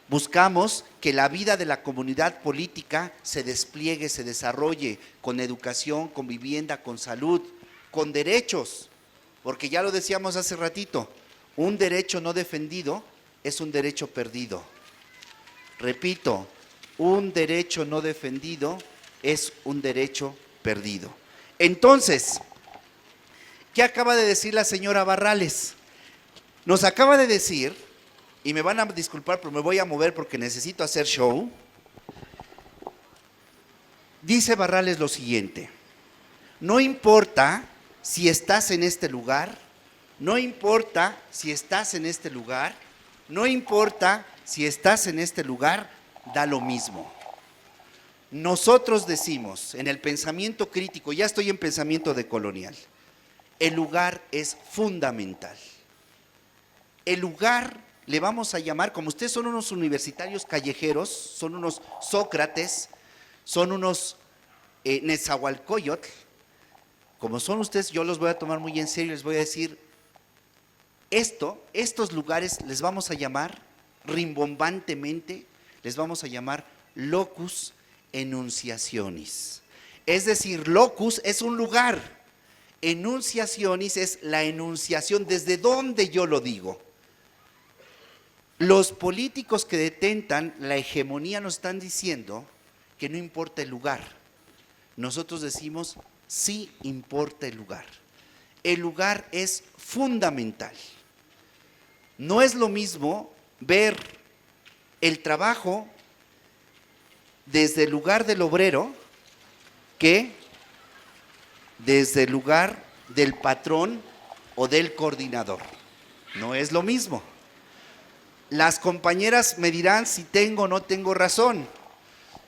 buscamos que la vida de la comunidad política se despliegue, se desarrolle con educación, con vivienda, con salud, con derechos, porque ya lo decíamos hace ratito, un derecho no defendido es un derecho perdido. Repito, un derecho no defendido es un derecho perdido. Entonces, ¿qué acaba de decir la señora Barrales? Nos acaba de decir, y me van a disculpar, pero me voy a mover porque necesito hacer show. Dice Barrales lo siguiente: no importa si estás en este lugar, no importa si estás en este lugar, no importa si estás en este lugar, da lo mismo. Nosotros decimos en el pensamiento crítico, ya estoy en pensamiento decolonial, el lugar es fundamental. El lugar le vamos a llamar, como ustedes son unos universitarios callejeros, son unos Sócrates, son unos Nezahualcóyotl, como son ustedes, yo los voy a tomar muy en serio y les voy a decir, Estos lugares les vamos a llamar, rimbombantemente, les vamos a llamar locus enunciationis. Es decir, locus es un lugar, enunciationis es la enunciación, desde donde yo lo digo. Los políticos que detentan la hegemonía nos están diciendo que no importa el lugar. Nosotros decimos, sí importa el lugar. El lugar es fundamental. No es lo mismo ver el trabajo desde el lugar del obrero que desde el lugar del patrón o del coordinador. No es lo mismo. Las compañeras me dirán si tengo o no tengo razón.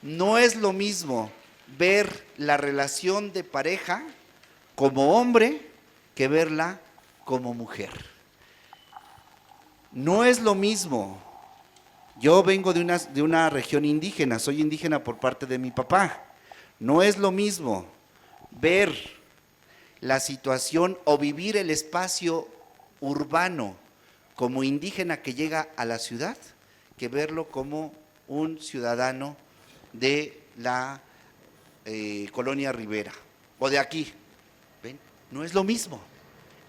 No es lo mismo ver la relación de pareja como hombre que verla como mujer. No es lo mismo. Yo vengo de una región indígena, soy indígena por parte de mi papá. No es lo mismo ver la situación o vivir el espacio urbano como indígena que llega a la ciudad que verlo como un ciudadano de la Colonia Rivera o de aquí. ¿Ven? No es lo mismo.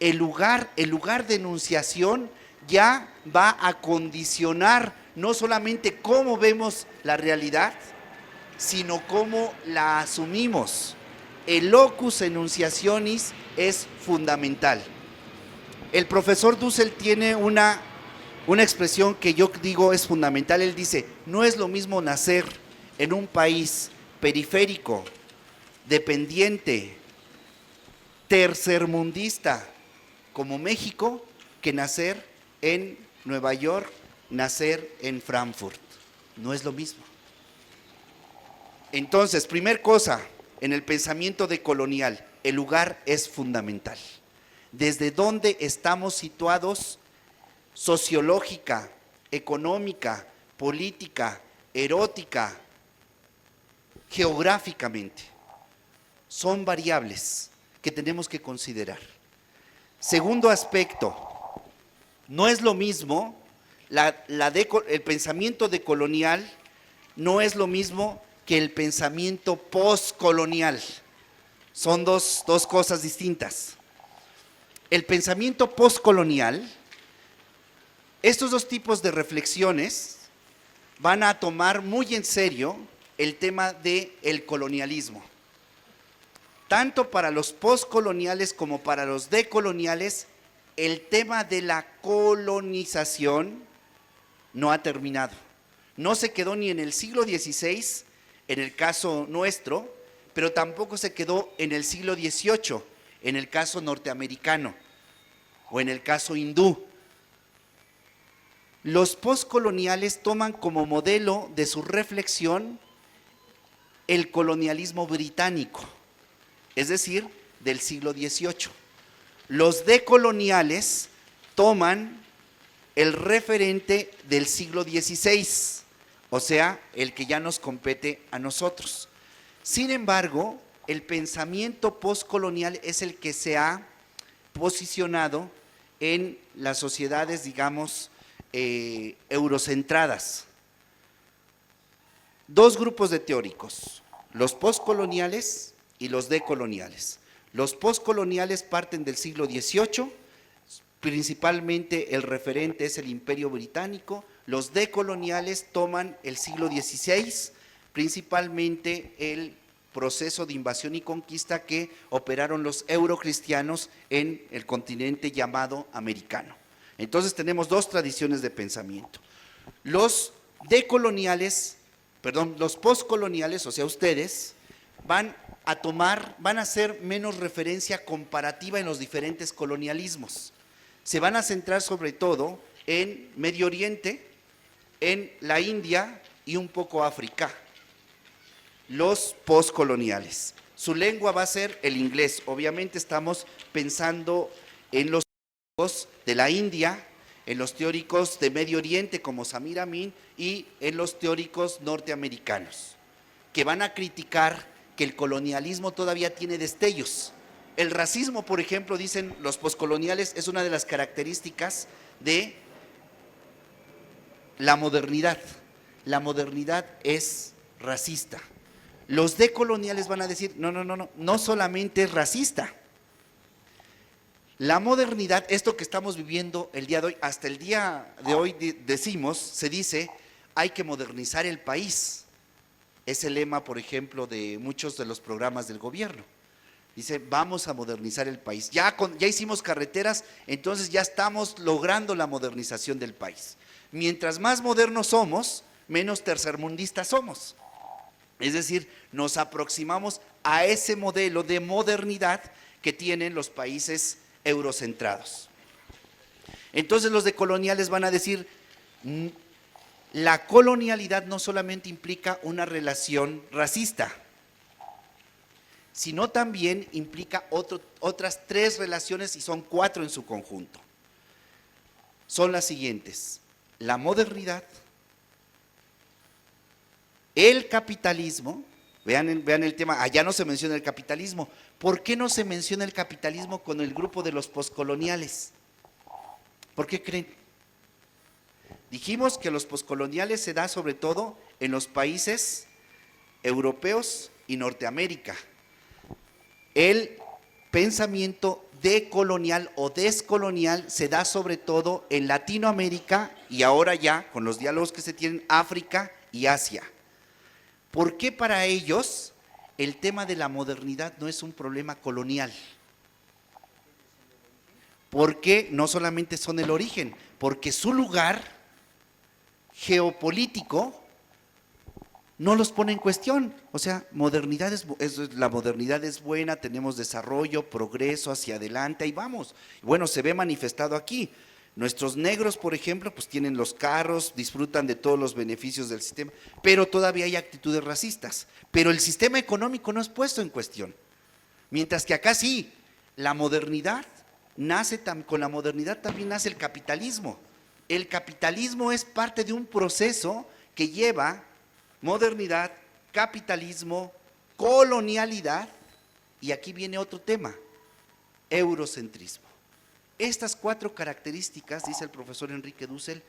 El lugar de enunciación ya va a condicionar no solamente cómo vemos la realidad, sino cómo la asumimos. El locus enunciationis es fundamental. El profesor Dussel tiene una expresión que yo digo es fundamental. Él dice, no es lo mismo nacer en un país periférico, dependiente, tercermundista como México, que nacer en Nueva York, nacer en Frankfurt. No es lo mismo. Entonces, primer cosa, en el pensamiento decolonial, el lugar es fundamental. Desde dónde estamos situados sociológica, económica, política, erótica, geográficamente. Son variables que tenemos que considerar. Segundo aspecto, no es lo mismo, el pensamiento decolonial no es lo mismo que el pensamiento postcolonial. Son dos cosas distintas. El pensamiento postcolonial, estos dos tipos de reflexiones van a tomar muy en serio el tema del colonialismo. Tanto para los postcoloniales como para los decoloniales, el tema de la colonización no ha terminado. No se quedó ni en el siglo XVI, en el caso nuestro, pero tampoco se quedó en el siglo XVIII, en el caso norteamericano o en el caso hindú. Los postcoloniales toman como modelo de su reflexión el colonialismo británico, es decir, del siglo XVIII. Los decoloniales toman el referente del siglo XVI, o sea, el que ya nos compete a nosotros. Sin embargo, el pensamiento postcolonial es el que se ha posicionado en las sociedades, digamos, eurocentradas. Dos grupos de teóricos, los postcoloniales y los decoloniales. Los postcoloniales parten del siglo XVIII, principalmente el referente es el Imperio Británico. Los decoloniales toman el siglo XVI, principalmente el proceso de invasión y conquista que operaron los eurocristianos en el continente llamado americano. Entonces tenemos dos tradiciones de pensamiento. Los postcoloniales, o sea, ustedes, van a hacer menos referencia comparativa en los diferentes colonialismos. Se van a centrar sobre todo en Medio Oriente, en la India y un poco África. Los postcoloniales. Su lengua va a ser el inglés. Obviamente estamos pensando en los teóricos de la India, en los teóricos de Medio Oriente como Samir Amin y en los teóricos norteamericanos, que van a criticar que el colonialismo todavía tiene destellos, El racismo, por ejemplo, dicen los poscoloniales, es una de las características de la modernidad. La modernidad es racista. Los decoloniales van a decir, no solamente es racista. La modernidad, esto que estamos viviendo el día de hoy, hasta el día de hoy se dice, hay que modernizar el país. Es el lema, por ejemplo, de muchos de los programas del gobierno. Dice, vamos a modernizar el país. Ya hicimos carreteras, entonces ya estamos logrando la modernización del país. Mientras más modernos somos, menos tercermundistas somos. Es decir, nos aproximamos a ese modelo de modernidad que tienen los países eurocentrados. Entonces los decoloniales van a decir, la colonialidad no solamente implica una relación racista, sino también implica otras 3 relaciones, y son 4 en su conjunto. Son las siguientes: la modernidad, el capitalismo. Vean el tema, allá no se menciona el capitalismo. ¿Por qué no se menciona el capitalismo con el grupo de los poscoloniales? ¿Por qué creen? Dijimos que los poscoloniales se da sobre todo en los países europeos y Norteamérica. El pensamiento decolonial o descolonial se da sobre todo en Latinoamérica y ahora ya, con los diálogos que se tienen, África y Asia. ¿Por qué para ellos el tema de la modernidad no es un problema colonial? Porque no solamente son el origen, porque su lugar geopolítico no los pone en cuestión. O sea, la modernidad es buena, tenemos desarrollo, progreso hacia adelante, ahí vamos. Bueno, se ve manifestado aquí. Nuestros negros, por ejemplo, pues tienen los carros, disfrutan de todos los beneficios del sistema, pero todavía hay actitudes racistas. Pero el sistema económico no es puesto en cuestión. Mientras que acá sí, la modernidad con la modernidad también nace el capitalismo. El capitalismo es parte de un proceso que lleva modernidad, capitalismo, colonialidad, y aquí viene otro tema: eurocentrismo. Estas 4 características, dice el profesor Enrique Dussel,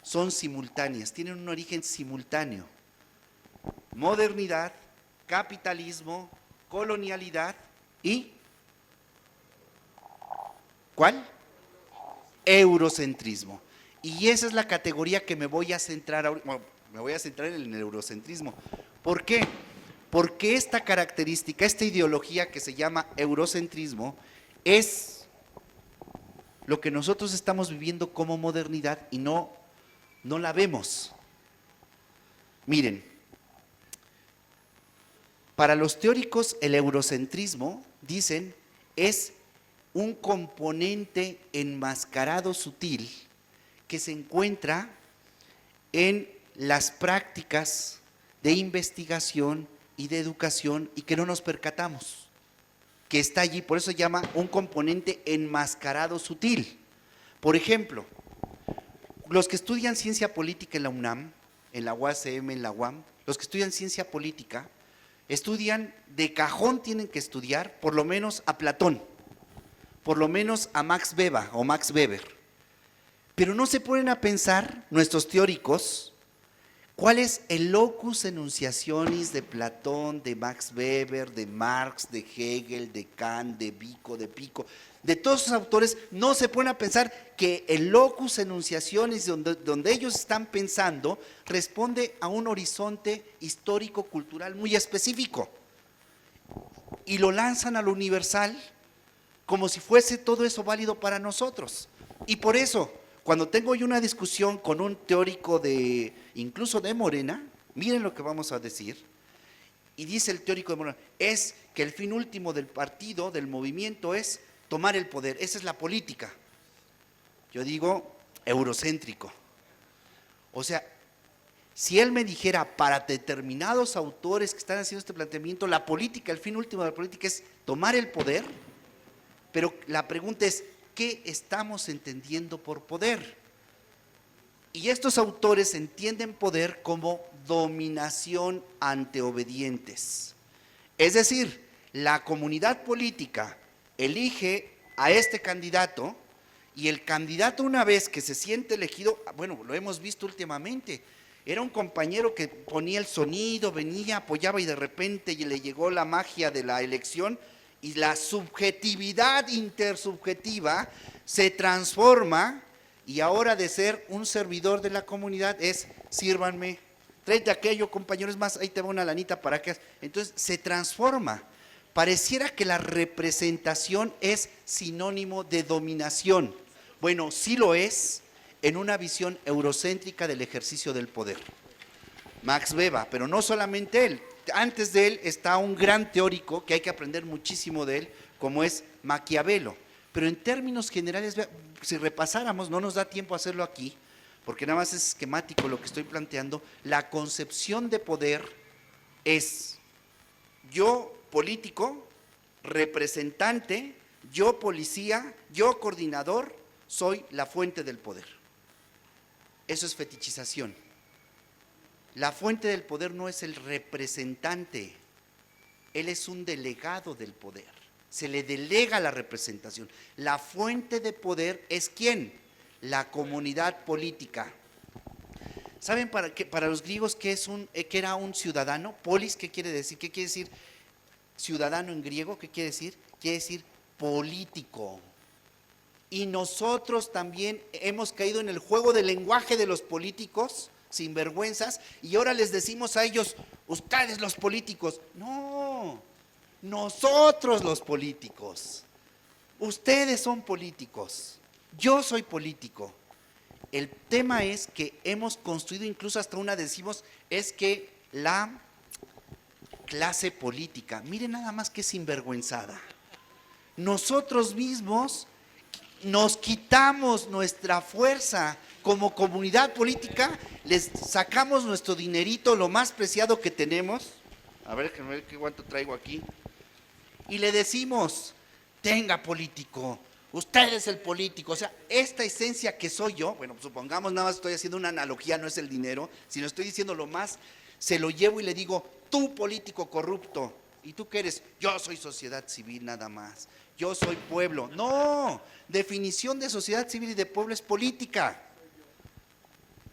son simultáneas, tienen un origen simultáneo. Modernidad, capitalismo, colonialidad y ¿cuál? Eurocentrismo. Y esa es la categoría que me voy a centrar ahora. Bueno, me voy a centrar en el eurocentrismo. ¿Por qué? Porque esta característica, esta ideología que se llama eurocentrismo, es lo que nosotros estamos viviendo como modernidad y no la vemos. Miren, para los teóricos el eurocentrismo, dicen, es un componente enmascarado sutil que se encuentra en las prácticas de investigación y de educación y que no nos percatamos que está allí. Por eso se llama un componente enmascarado sutil. Por ejemplo, los que estudian ciencia política en la UNAM, en la UASM, en la UAM, los que estudian ciencia política, estudian de cajón, tienen que estudiar por lo menos a Platón, por lo menos a Max Weber, pero no se ponen a pensar nuestros teóricos cuál es el locus enunciationis de Platón, de Max Weber, de Marx, de Hegel, de Kant, de Vico, de Pico. De todos esos autores no se ponen a pensar que el locus enunciationis donde ellos están pensando responde a un horizonte histórico-cultural muy específico y lo lanzan a lo universal como si fuese todo eso válido para nosotros. Y por eso, cuando tengo yo una discusión con un teórico incluso de Morena, miren lo que vamos a decir, y dice el teórico de Morena, es que el fin último del partido, del movimiento, es tomar el poder, esa es la política. Yo digo, eurocéntrico. O sea, si él me dijera, para determinados autores que están haciendo este planteamiento, la política, el fin último de la política es tomar el poder, pero la pregunta es, ¿qué estamos entendiendo por poder? Y estos autores entienden poder como dominación ante obedientes. Es decir, la comunidad política elige a este candidato y el candidato, una vez que se siente elegido, bueno, lo hemos visto últimamente, era un compañero que ponía el sonido, venía, apoyaba y de repente le llegó la magia de la elección y la subjetividad intersubjetiva se transforma y ahora de ser un servidor de la comunidad es sírvanme, tráete aquello, compañeros, más, ahí te va una lanita para que… Entonces se transforma. Pareciera que la representación es sinónimo de dominación. Bueno, sí lo es en una visión eurocéntrica del ejercicio del poder. Max Weber, pero no solamente él. Antes de él está un gran teórico que hay que aprender muchísimo de él, como es Maquiavelo. Pero en términos generales, si repasáramos, no nos da tiempo a hacerlo aquí, porque nada más es esquemático lo que estoy planteando, la concepción de poder es yo político, representante, yo policía, yo coordinador, soy la fuente del poder. Eso es fetichización. La fuente del poder no es el representante, él es un delegado del poder, se le delega la representación. La fuente de poder es ¿quién? La comunidad política. ¿Saben para los griegos qué era un ciudadano? Polis, ¿qué quiere decir? ¿Qué quiere decir ciudadano en griego? ¿Qué quiere decir? Quiere decir político. Y nosotros también hemos caído en el juego del lenguaje de los políticos, sinvergüenzas, y ahora les decimos a ellos, ustedes los políticos. No, nosotros los políticos. Ustedes son políticos, yo soy político. El tema es que hemos construido, incluso hasta una decimos, es que la clase política, miren nada más que sinvergüenzada. Nosotros mismos nos quitamos nuestra fuerza como comunidad política, les sacamos nuestro dinerito, lo más preciado que tenemos, a ver qué cuánto traigo aquí, y le decimos, tenga político, usted es el político. O sea, esta esencia que soy yo, bueno, supongamos, nada más estoy haciendo una analogía, no es el dinero, sino estoy diciendo lo más, se lo llevo y le digo, tú político corrupto, ¿y tú qué eres? Yo soy sociedad civil nada más, yo soy pueblo. No, definición de sociedad civil y de pueblo es política.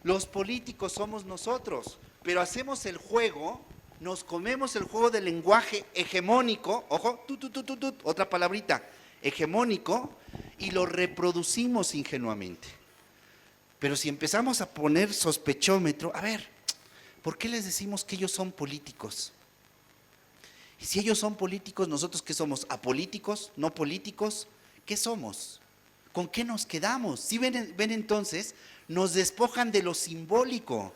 Los políticos somos nosotros, pero hacemos el juego, nos comemos el juego del lenguaje hegemónico, ojo, otra palabrita, hegemónico, y lo reproducimos ingenuamente. Pero si empezamos a poner sospechómetro, a ver, ¿por qué les decimos que ellos son políticos? Y si ellos son políticos, ¿nosotros qué somos? ¿Apolíticos? ¿No políticos? ¿Qué somos? ¿Con qué nos quedamos? Si ven entonces, nos despojan de lo simbólico,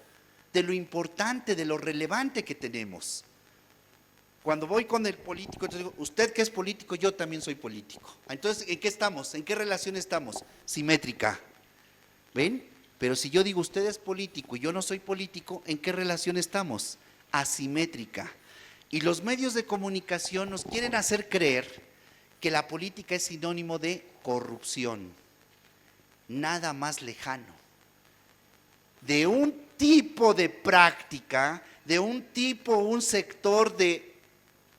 de lo importante, de lo relevante que tenemos. Cuando voy con el político, entonces digo, usted que es político, yo también soy político. Entonces, ¿en qué estamos? ¿En qué relación estamos? Simétrica. ¿Ven? Pero si yo digo, usted es político y yo no soy político, ¿en qué relación estamos? Asimétrica. Y los medios de comunicación nos quieren hacer creer que la política es sinónimo de corrupción. Nada más lejano. De un tipo de práctica, de un sector de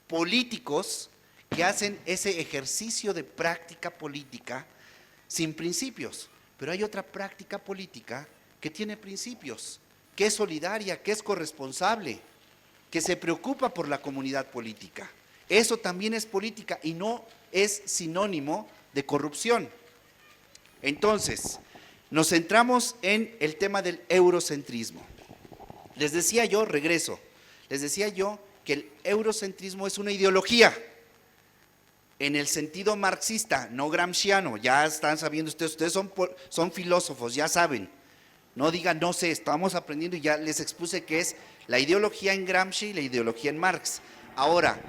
políticos que hacen ese ejercicio de práctica política sin principios. Pero hay otra práctica política que tiene principios, que es solidaria, que es corresponsable, que se preocupa por la comunidad política. Eso también es política y no es sinónimo de corrupción. Entonces, nos centramos en el tema del eurocentrismo. Les decía yo, regreso, les decía yo que el eurocentrismo es una ideología en el sentido marxista, no gramsciano. Ya están sabiendo ustedes son filósofos, ya saben. No digan, no sé, estamos aprendiendo y ya les expuse qué es la ideología en Gramsci y la ideología en Marx. Ahora,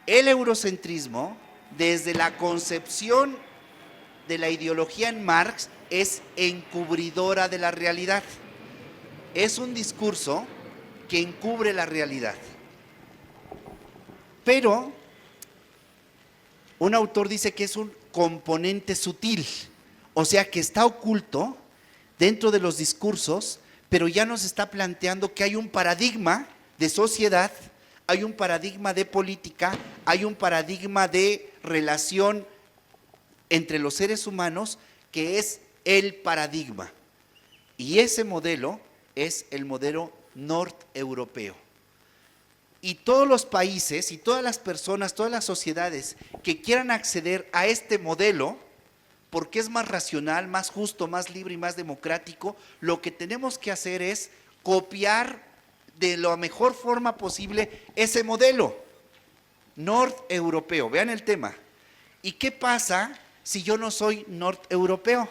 el eurocentrismo, desde la concepción de la ideología en Marx, es encubridora de la realidad. Es un discurso que encubre la realidad. Pero un autor dice que es un componente sutil, o sea que está oculto dentro de los discursos, pero ya nos está planteando que hay un paradigma de sociedad, hay un paradigma de política, hay un paradigma de relación entre los seres humanos que es el paradigma. Y ese modelo es el modelo norteuropeo. Y todos los países y todas las personas, todas las sociedades que quieran acceder a este modelo, porque es más racional, más justo, más libre y más democrático, lo que tenemos que hacer es copiar de la mejor forma posible ese modelo norteuropeo. Vean el tema. ¿Y qué pasa si yo no soy norteuropeo?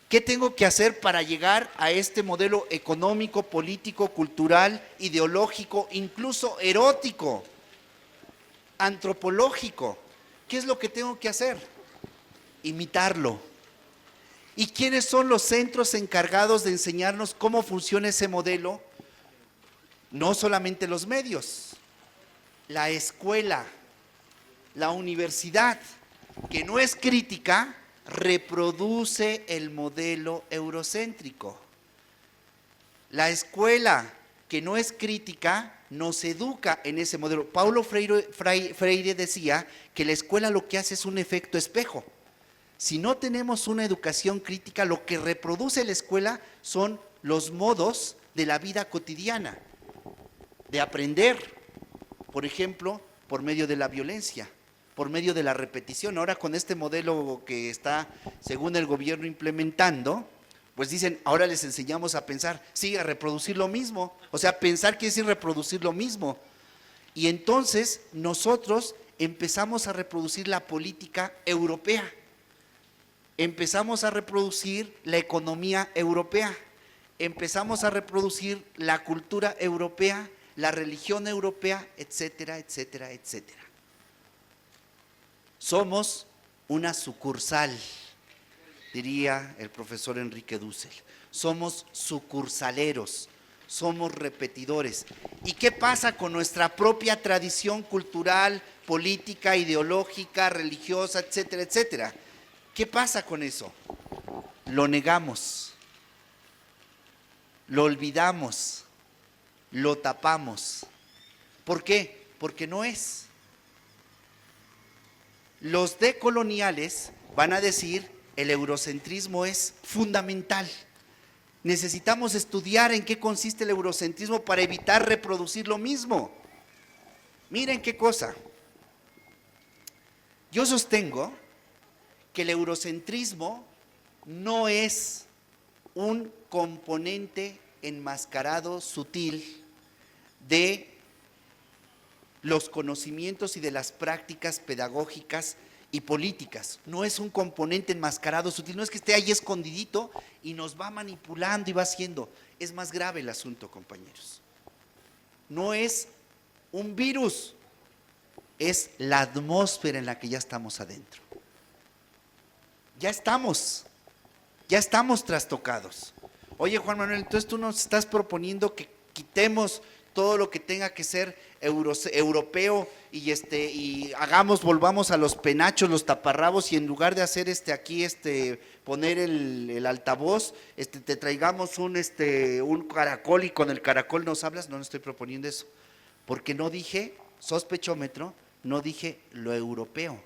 ¿Qué tengo que hacer para llegar a este modelo económico, político, cultural, ideológico, incluso erótico, antropológico? ¿Qué es lo que tengo que hacer? Imitarlo. ¿Y quiénes son los centros encargados de enseñarnos cómo funciona ese modelo? No solamente los medios, la escuela, la universidad, que no es crítica, reproduce el modelo eurocéntrico. La escuela, que no es crítica, nos educa en ese modelo. Paulo Freire decía que la escuela lo que hace es un efecto espejo. Si no tenemos una educación crítica, lo que reproduce la escuela son los modos de la vida cotidiana, de aprender, por ejemplo, por medio de la violencia, por medio de la repetición. Ahora con este modelo que está, según el gobierno, implementando, pues dicen, ahora les enseñamos a pensar, sí, a reproducir lo mismo. O sea, pensar quiere decir reproducir lo mismo. Y entonces nosotros empezamos a reproducir la política europea. Empezamos a reproducir la economía europea. Empezamos a reproducir la cultura europea, la religión europea, etcétera, etcétera, etcétera. Somos una sucursal, diría el profesor Enrique Dussel. Somos sucursaleros, somos repetidores. ¿Y qué pasa con nuestra propia tradición cultural, política, ideológica, religiosa, etcétera, etcétera? ¿Qué pasa con eso? Lo negamos, lo olvidamos, lo tapamos. ¿Por qué? Porque no es. Los decoloniales van a decir, el eurocentrismo es fundamental. Necesitamos estudiar en qué consiste el eurocentrismo para evitar reproducir lo mismo. Miren qué cosa. Yo sostengo que el eurocentrismo no es un componente enmascarado sutil de los conocimientos y de las prácticas pedagógicas y políticas. No es un componente enmascarado sutil, no es que esté ahí escondidito y nos va manipulando y va haciendo. Es más grave el asunto, compañeros. No es un virus, es la atmósfera en la que ya estamos adentro. Ya estamos trastocados. Oye, Juan Manuel, entonces tú nos estás proponiendo que quitemos todo lo que tenga que ser europeo y volvamos a los penachos, los taparrabos, y en lugar de hacer poner el altavoz, te traigamos un caracol y con el caracol nos hablas. No estoy proponiendo eso, porque no dije, sospechómetro, no dije lo europeo,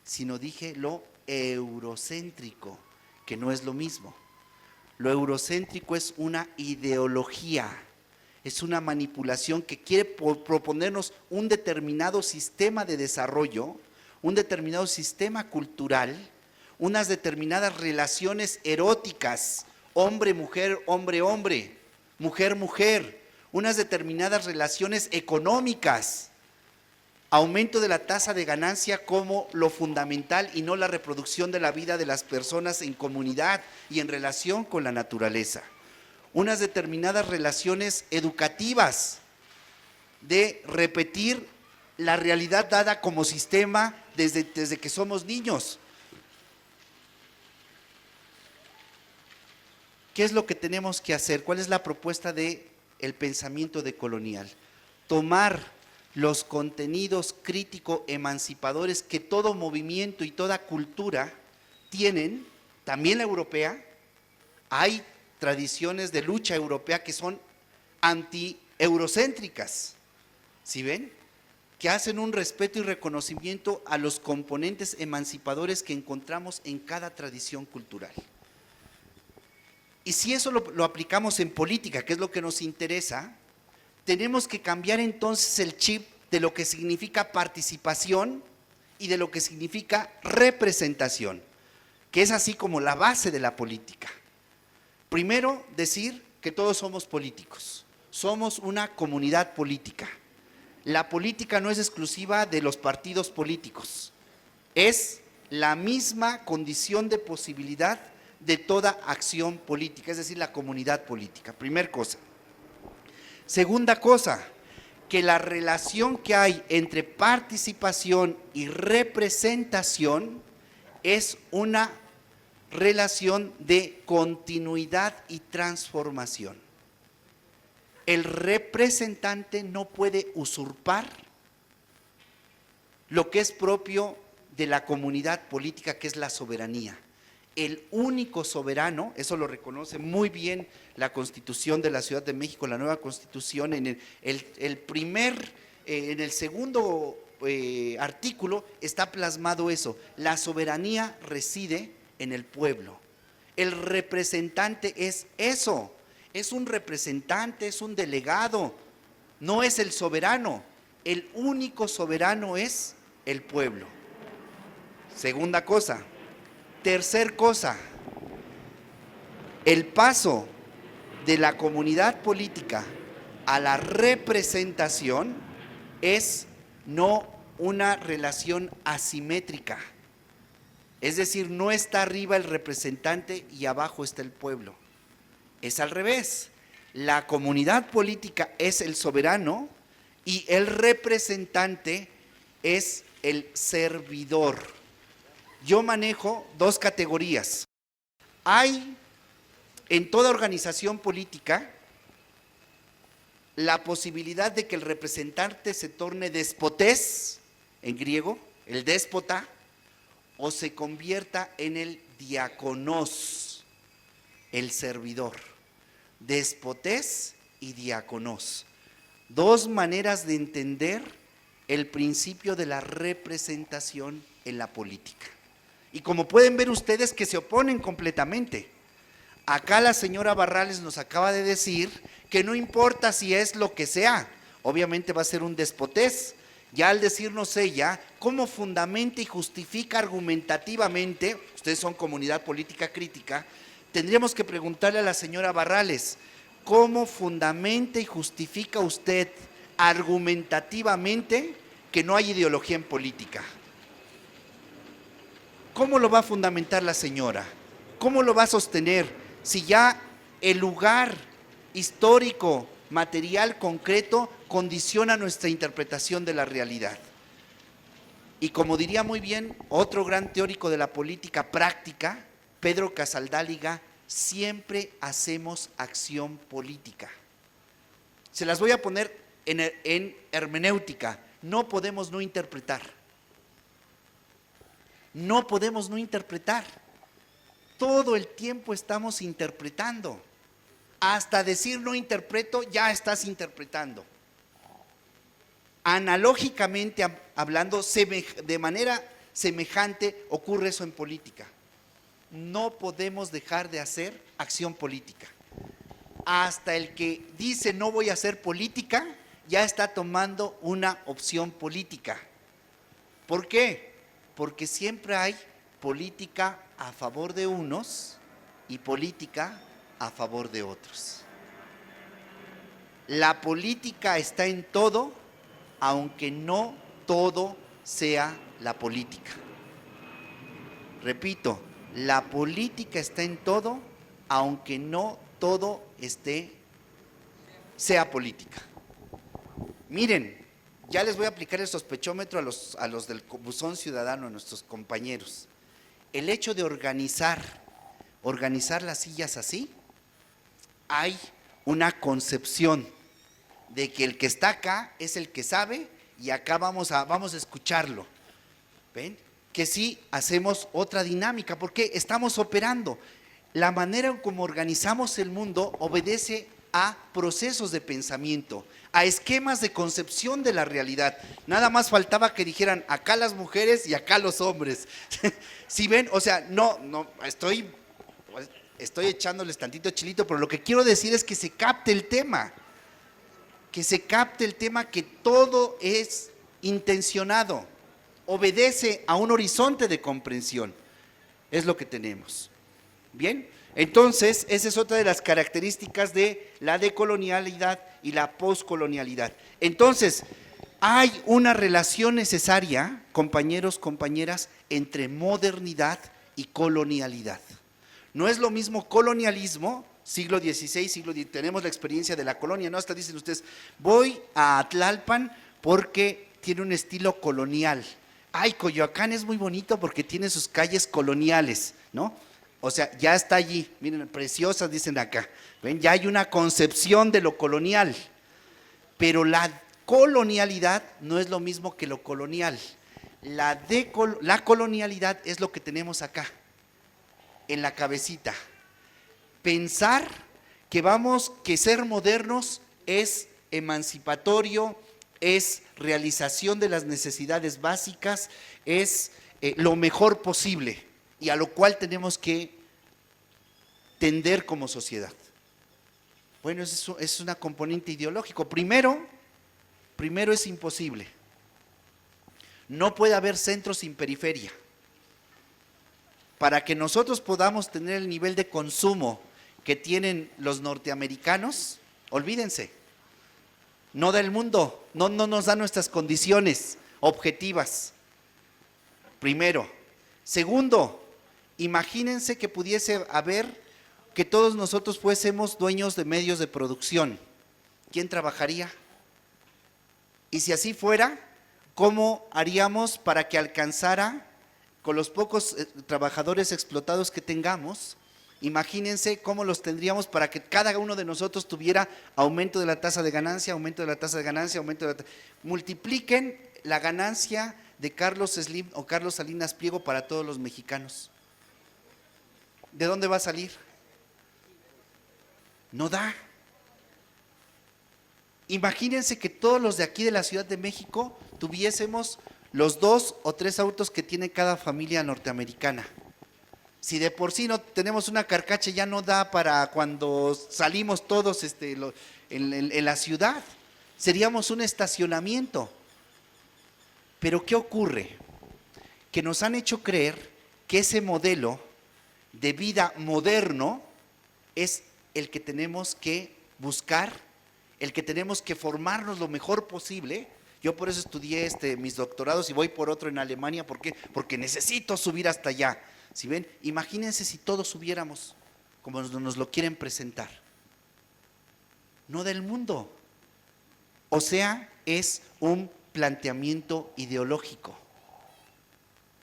sino dije lo eurocéntrico, que no es lo mismo. Lo eurocéntrico es una ideología, es una manipulación que quiere proponernos un determinado sistema de desarrollo, un determinado sistema cultural, unas determinadas relaciones eróticas, hombre-mujer, hombre-hombre, mujer-mujer, unas determinadas relaciones económicas, aumento de la tasa de ganancia como lo fundamental y no la reproducción de la vida de las personas en comunidad y en relación con la naturaleza. Unas determinadas relaciones educativas de repetir la realidad dada como sistema desde que somos niños. ¿Qué es lo que tenemos que hacer? ¿Cuál es la propuesta del pensamiento decolonial? Tomar los contenidos crítico-emancipadores que todo movimiento y toda cultura tienen, también la europea. Hay tradiciones de lucha europea que son anti-eurocéntricas, ¿sí ven? que hacen un respeto y reconocimiento a los componentes emancipadores que encontramos en cada tradición cultural. Y si eso lo aplicamos en política, que es lo que nos interesa, tenemos que cambiar entonces el chip de lo que significa participación y de lo que significa representación, que es así como la base de la política. Primero, decir que todos somos políticos, somos una comunidad política. La política no es exclusiva de los partidos políticos, es la misma condición de posibilidad de toda acción política, es decir, la comunidad política. Primer cosa. Segunda cosa, que la relación que hay entre participación y representación es una relación de continuidad y transformación. El representante no puede usurpar lo que es propio de la comunidad política, que es la soberanía. El único soberano, eso lo reconoce muy bien la Constitución de la Ciudad de México, la nueva Constitución, en el segundo artículo está plasmado eso: la soberanía reside en el pueblo. El representante es eso, es un representante, es un delegado, no es el soberano. El único soberano es el pueblo. Segunda cosa. Tercer cosa, el paso de la comunidad política a la representación es no una relación asimétrica. Es decir, no está arriba el representante y abajo está el pueblo. Es al revés. La comunidad política es el soberano y el representante es el servidor. Yo manejo dos categorías. Hay en toda organización política la posibilidad de que el representante se torne despotés, en griego, el déspota, o se convierta en el diáconos, el servidor. Despotés y diáconos. Dos maneras de entender el principio de la representación en la política. Y como pueden ver ustedes, que se oponen completamente. Acá la señora Barrales nos acaba de decir que no importa si es lo que sea, obviamente va a ser un despotés. Ya al decirnos ella cómo fundamenta y justifica argumentativamente, ustedes son comunidad política crítica, tendríamos que preguntarle a la señora Barrales, ¿cómo fundamenta y justifica usted argumentativamente que no hay ideología en política? ¿Cómo lo va a fundamentar la señora? ¿Cómo lo va a sostener si ya el lugar histórico, material, concreto, condiciona nuestra interpretación de la realidad? Y como diría muy bien otro gran teórico de la política práctica, Pedro Casaldáliga, siempre hacemos acción política. Se las voy a poner en hermenéutica. No podemos no interpretar. No podemos no interpretar. Todo el tiempo estamos interpretando. Hasta decir no interpreto, ya estás interpretando. Analógicamente hablando, de manera semejante ocurre eso en política. No podemos dejar de hacer acción política. Hasta el que dice no voy a hacer política, ya está tomando una opción política. ¿Por qué? Porque siempre hay política a favor de unos y política a favor de otros. La política está en todo, aunque no todo sea la política. Repito, la política está en todo, aunque no todo sea política. Miren, ya les voy a aplicar el sospechómetro a los del buzón ciudadano, a nuestros compañeros. El hecho de organizar las sillas así, hay una concepción de que el que está acá es el que sabe y acá vamos a escucharlo. ¿Ven? Que sí hacemos otra dinámica porque estamos operando. La manera en cómo organizamos el mundo obedece a procesos de pensamiento, a esquemas de concepción de la realidad. Nada más faltaba que dijeran acá las mujeres y acá los hombres. Si ven, o sea, estoy echándoles tantito chilito, pero lo que quiero decir es que se capte el tema, que todo es intencionado, obedece a un horizonte de comprensión. Es lo que tenemos. Bien, entonces esa es otra de las características de la decolonialidad y la poscolonialidad. Entonces, hay una relación necesaria, compañeros, compañeras, entre modernidad y colonialidad. No es lo mismo colonialismo, siglo XVI, tenemos la experiencia de la colonia, ¿no? Hasta dicen ustedes, voy a Tlalpan porque tiene un estilo colonial. Ay, Coyoacán es muy bonito porque tiene sus calles coloniales, ¿no? O sea, ya está allí, miren, preciosas dicen acá. ¿Ven? Ya hay una concepción de lo colonial, pero la colonialidad no es lo mismo que lo colonial. La colonialidad es lo que tenemos acá, en la cabecita. Pensar que ser modernos es emancipatorio, es realización de las necesidades básicas, es lo mejor posible y a lo cual tenemos que tender como sociedad. Bueno, eso es una componente ideológico. Primero es imposible. No puede haber centro sin periferia. Para que nosotros podamos tener el nivel de consumo que tienen los norteamericanos, olvídense, no del mundo, no nos da nuestras condiciones objetivas. Primero. Segundo, imagínense que pudiese haber, que todos nosotros fuésemos dueños de medios de producción. ¿Quién trabajaría? Y si así fuera, ¿cómo haríamos para que alcanzara con los pocos trabajadores explotados que tengamos? Imagínense cómo los tendríamos para que cada uno de nosotros tuviera aumento de la tasa de ganancia, aumento de la tasa de ganancia, aumento de la multipliquen la ganancia de Carlos Slim o Carlos Salinas Pliego para todos los mexicanos. ¿De dónde va a salir? No da. Imagínense que todos los de aquí de la Ciudad de México tuviésemos los 2 o 3 autos que tiene cada familia norteamericana. Si de por sí no tenemos una carcacha, ya no da para cuando salimos todos en la ciudad. Seríamos un estacionamiento. Pero ¿qué ocurre? Que nos han hecho creer que ese modelo de vida moderno es el que tenemos que buscar, el que tenemos que formarnos lo mejor posible. Yo por eso estudié mis doctorados y voy por otro en Alemania. ¿Por qué? Porque necesito subir hasta allá. ¿Sí ven? Imagínense si todos subiéramos como nos lo quieren presentar. No del mundo. O sea, es un planteamiento ideológico.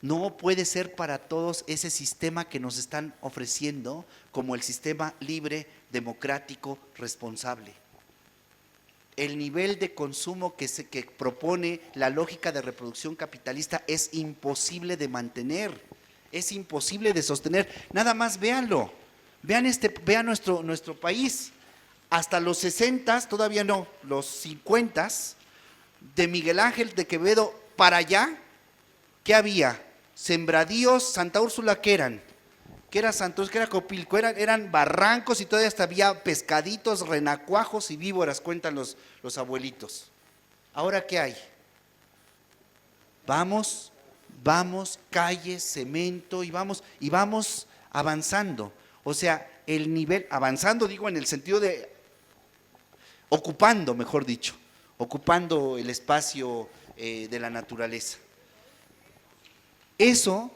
No puede ser para todos ese sistema que nos están ofreciendo como el sistema libre, democrático, responsable. El nivel de consumo que propone la lógica de reproducción capitalista es imposible de mantener, es imposible de sostener. Nada más véanlo, vean nuestro país. Hasta los 60, todavía no, los 50, de Miguel Ángel de Quevedo para allá, ¿qué había? Sembradíos, Santa Úrsula, ¿qué eran? ¿Qué era Santos? ¿Qué era Copilco? Eran barrancos y todavía hasta había pescaditos, renacuajos y víboras, cuentan los abuelitos. ¿Ahora qué hay? Vamos, calles, cemento y vamos avanzando. O sea, el nivel, avanzando digo en el sentido de ocupando, mejor dicho, ocupando el espacio de la naturaleza. Eso,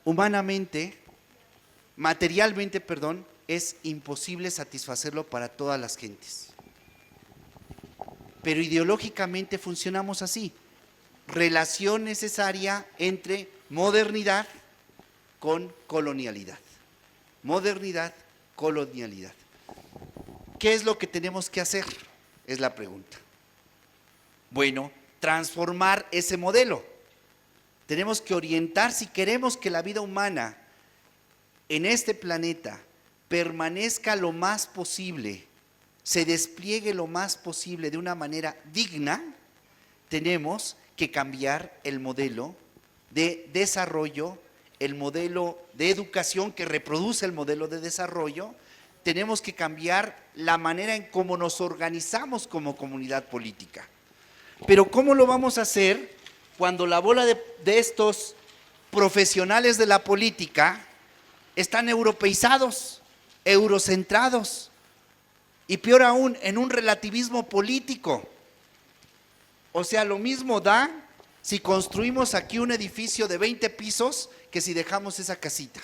humanamente, materialmente, es imposible satisfacerlo para todas las gentes. Pero ideológicamente funcionamos así. Relación necesaria entre modernidad con colonialidad. Modernidad, colonialidad. ¿Qué es lo que tenemos que hacer? Es la pregunta. Bueno, transformar ese modelo. Tenemos que orientar, si queremos que la vida humana en este planeta permanezca lo más posible se despliegue lo más posible de una manera digna, tenemos que cambiar el modelo de desarrollo, el modelo de educación que reproduce el modelo de desarrollo. Tenemos que cambiar la manera en cómo nos organizamos como comunidad política. Pero ¿cómo lo vamos a hacer cuando la bola de estos profesionales de la política están europeizados, eurocentrados y peor aún, en un relativismo político? O sea, lo mismo da si construimos aquí un edificio de 20 pisos que si dejamos esa casita.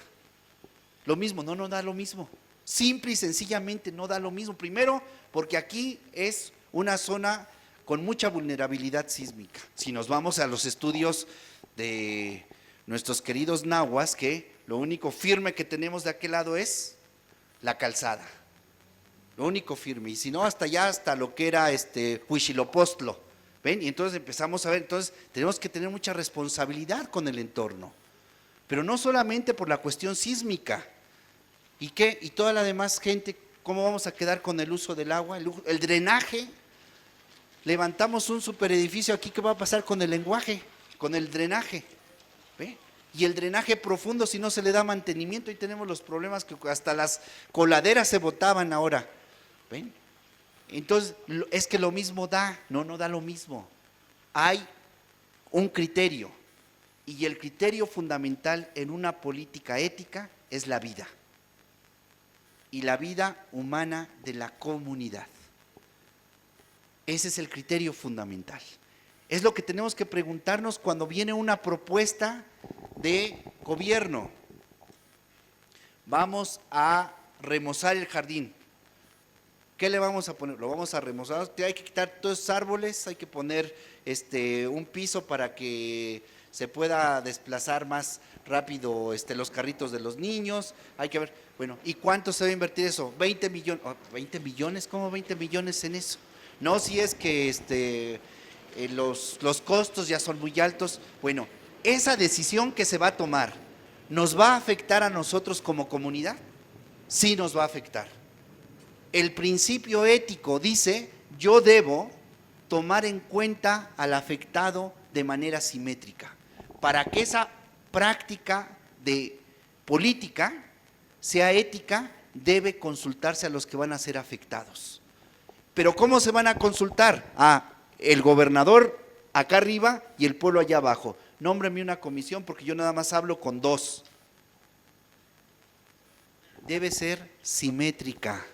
Lo mismo, no da lo mismo. Simple y sencillamente no da lo mismo. Primero, porque aquí es una zona con mucha vulnerabilidad sísmica. Si nos vamos a los estudios de nuestros queridos nahuas, que lo único firme que tenemos de aquel lado es la calzada. Lo único firme. Y si no, hasta allá, hasta lo que era Huitzilopochtli. ¿Ven? Y entonces empezamos a ver, entonces tenemos que tener mucha responsabilidad con el entorno. Pero no solamente por la cuestión sísmica. ¿Y qué? Y toda la demás gente, ¿cómo vamos a quedar con el uso del agua? El drenaje. Levantamos un superedificio aquí, ¿qué va a pasar con el lenguaje? Con el drenaje. ¿Ve? Y el drenaje profundo, si no se le da mantenimiento, y tenemos los problemas que hasta las coladeras se botaban ahora. ¿Ven? Entonces, es que lo mismo da, no da lo mismo. Hay un criterio, y el criterio fundamental en una política ética es la vida. Y la vida humana de la comunidad. Ese es el criterio fundamental. Es lo que tenemos que preguntarnos cuando viene una propuesta de gobierno. Vamos a remozar el jardín. ¿Qué le vamos a poner? Lo vamos a remozar. Hay que quitar todos esos árboles, hay que poner un piso para que se pueda desplazar más rápido los carritos de los niños. Hay que ver, bueno, ¿y cuánto se va a invertir eso? 20 millones. Oh, ¿20 millones? ¿Cómo 20 millones en eso? No, si es que los costos ya son muy altos. Bueno, esa decisión que se va a tomar, ¿nos va a afectar a nosotros como comunidad? Sí nos va a afectar. El principio ético dice, yo debo tomar en cuenta al afectado de manera simétrica. Para que esa práctica de política sea ética, debe consultarse a los que van a ser afectados. Pero ¿cómo se van a consultar? El gobernador acá arriba y el pueblo allá abajo. Nómbreme una comisión porque yo nada más hablo con 2. Debe ser simétrica,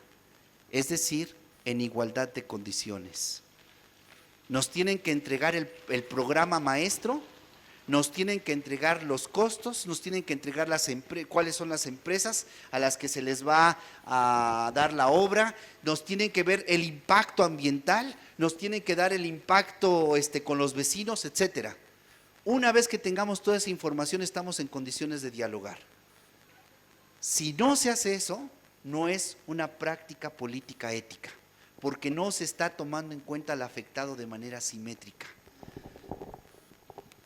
es decir, en igualdad de condiciones. Nos tienen que entregar el programa maestro, nos tienen que entregar los costos, nos tienen que entregar cuáles son las empresas a las que se les va a dar la obra, nos tienen que ver el impacto ambiental, nos tienen que dar el impacto con los vecinos, etcétera. Una vez que tengamos toda esa información, estamos en condiciones de dialogar. Si no se hace eso, no es una práctica política ética, porque no se está tomando en cuenta al afectado de manera simétrica.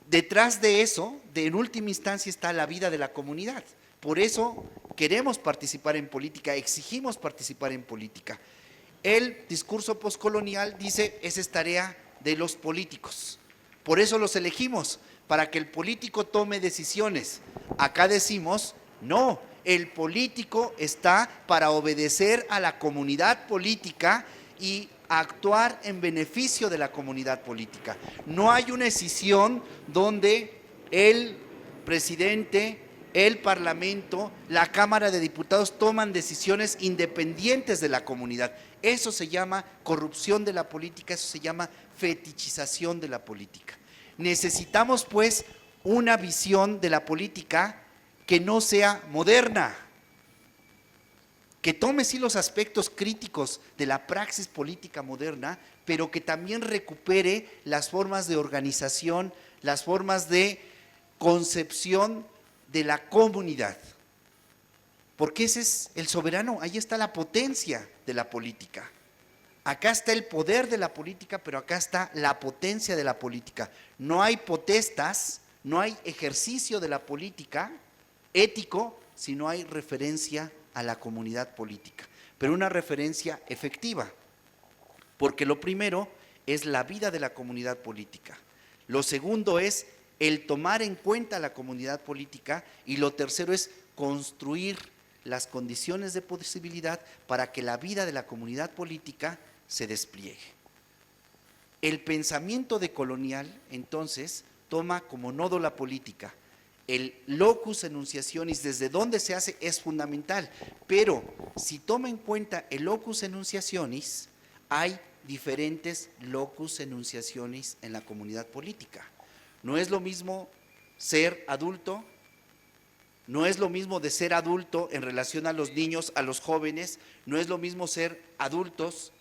Detrás de eso, en última instancia, está la vida de la comunidad. Por eso queremos participar en política, exigimos participar en política. El discurso postcolonial dice, esa es tarea de los políticos. Por eso los elegimos, para que el político tome decisiones. Acá decimos, no, el político está para obedecer a la comunidad política y actuar en beneficio de la comunidad política. No hay una decisión donde el presidente, el parlamento, la Cámara de Diputados toman decisiones independientes de la comunidad. Eso se llama corrupción de la política, eso se llama fetichización de la política. Necesitamos pues una visión de la política que no sea moderna, que tome sí los aspectos críticos de la praxis política moderna, pero que también recupere las formas de organización, las formas de concepción de la comunidad. Porque ese es el soberano, ahí está la potencia de la política. Acá está el poder de la política, pero acá está la potencia de la política. No hay potestas, no hay ejercicio de la política ético si no hay referencia a la comunidad política, pero una referencia efectiva. porque lo primero es la vida de la comunidad política, lo segundo es el tomar en cuenta a la comunidad política y lo tercero es construir las condiciones de posibilidad para que la vida de la comunidad política se despliegue. El pensamiento decolonial, entonces, toma como nodo la política. El locus enunciationis, desde donde se hace, es fundamental, pero si toma en cuenta el locus enunciationis, hay diferentes locus enunciationis en la comunidad política. No es lo mismo ser adulto, no es lo mismo de ser adulto en relación a los niños, a los jóvenes, no es lo mismo ser adultos,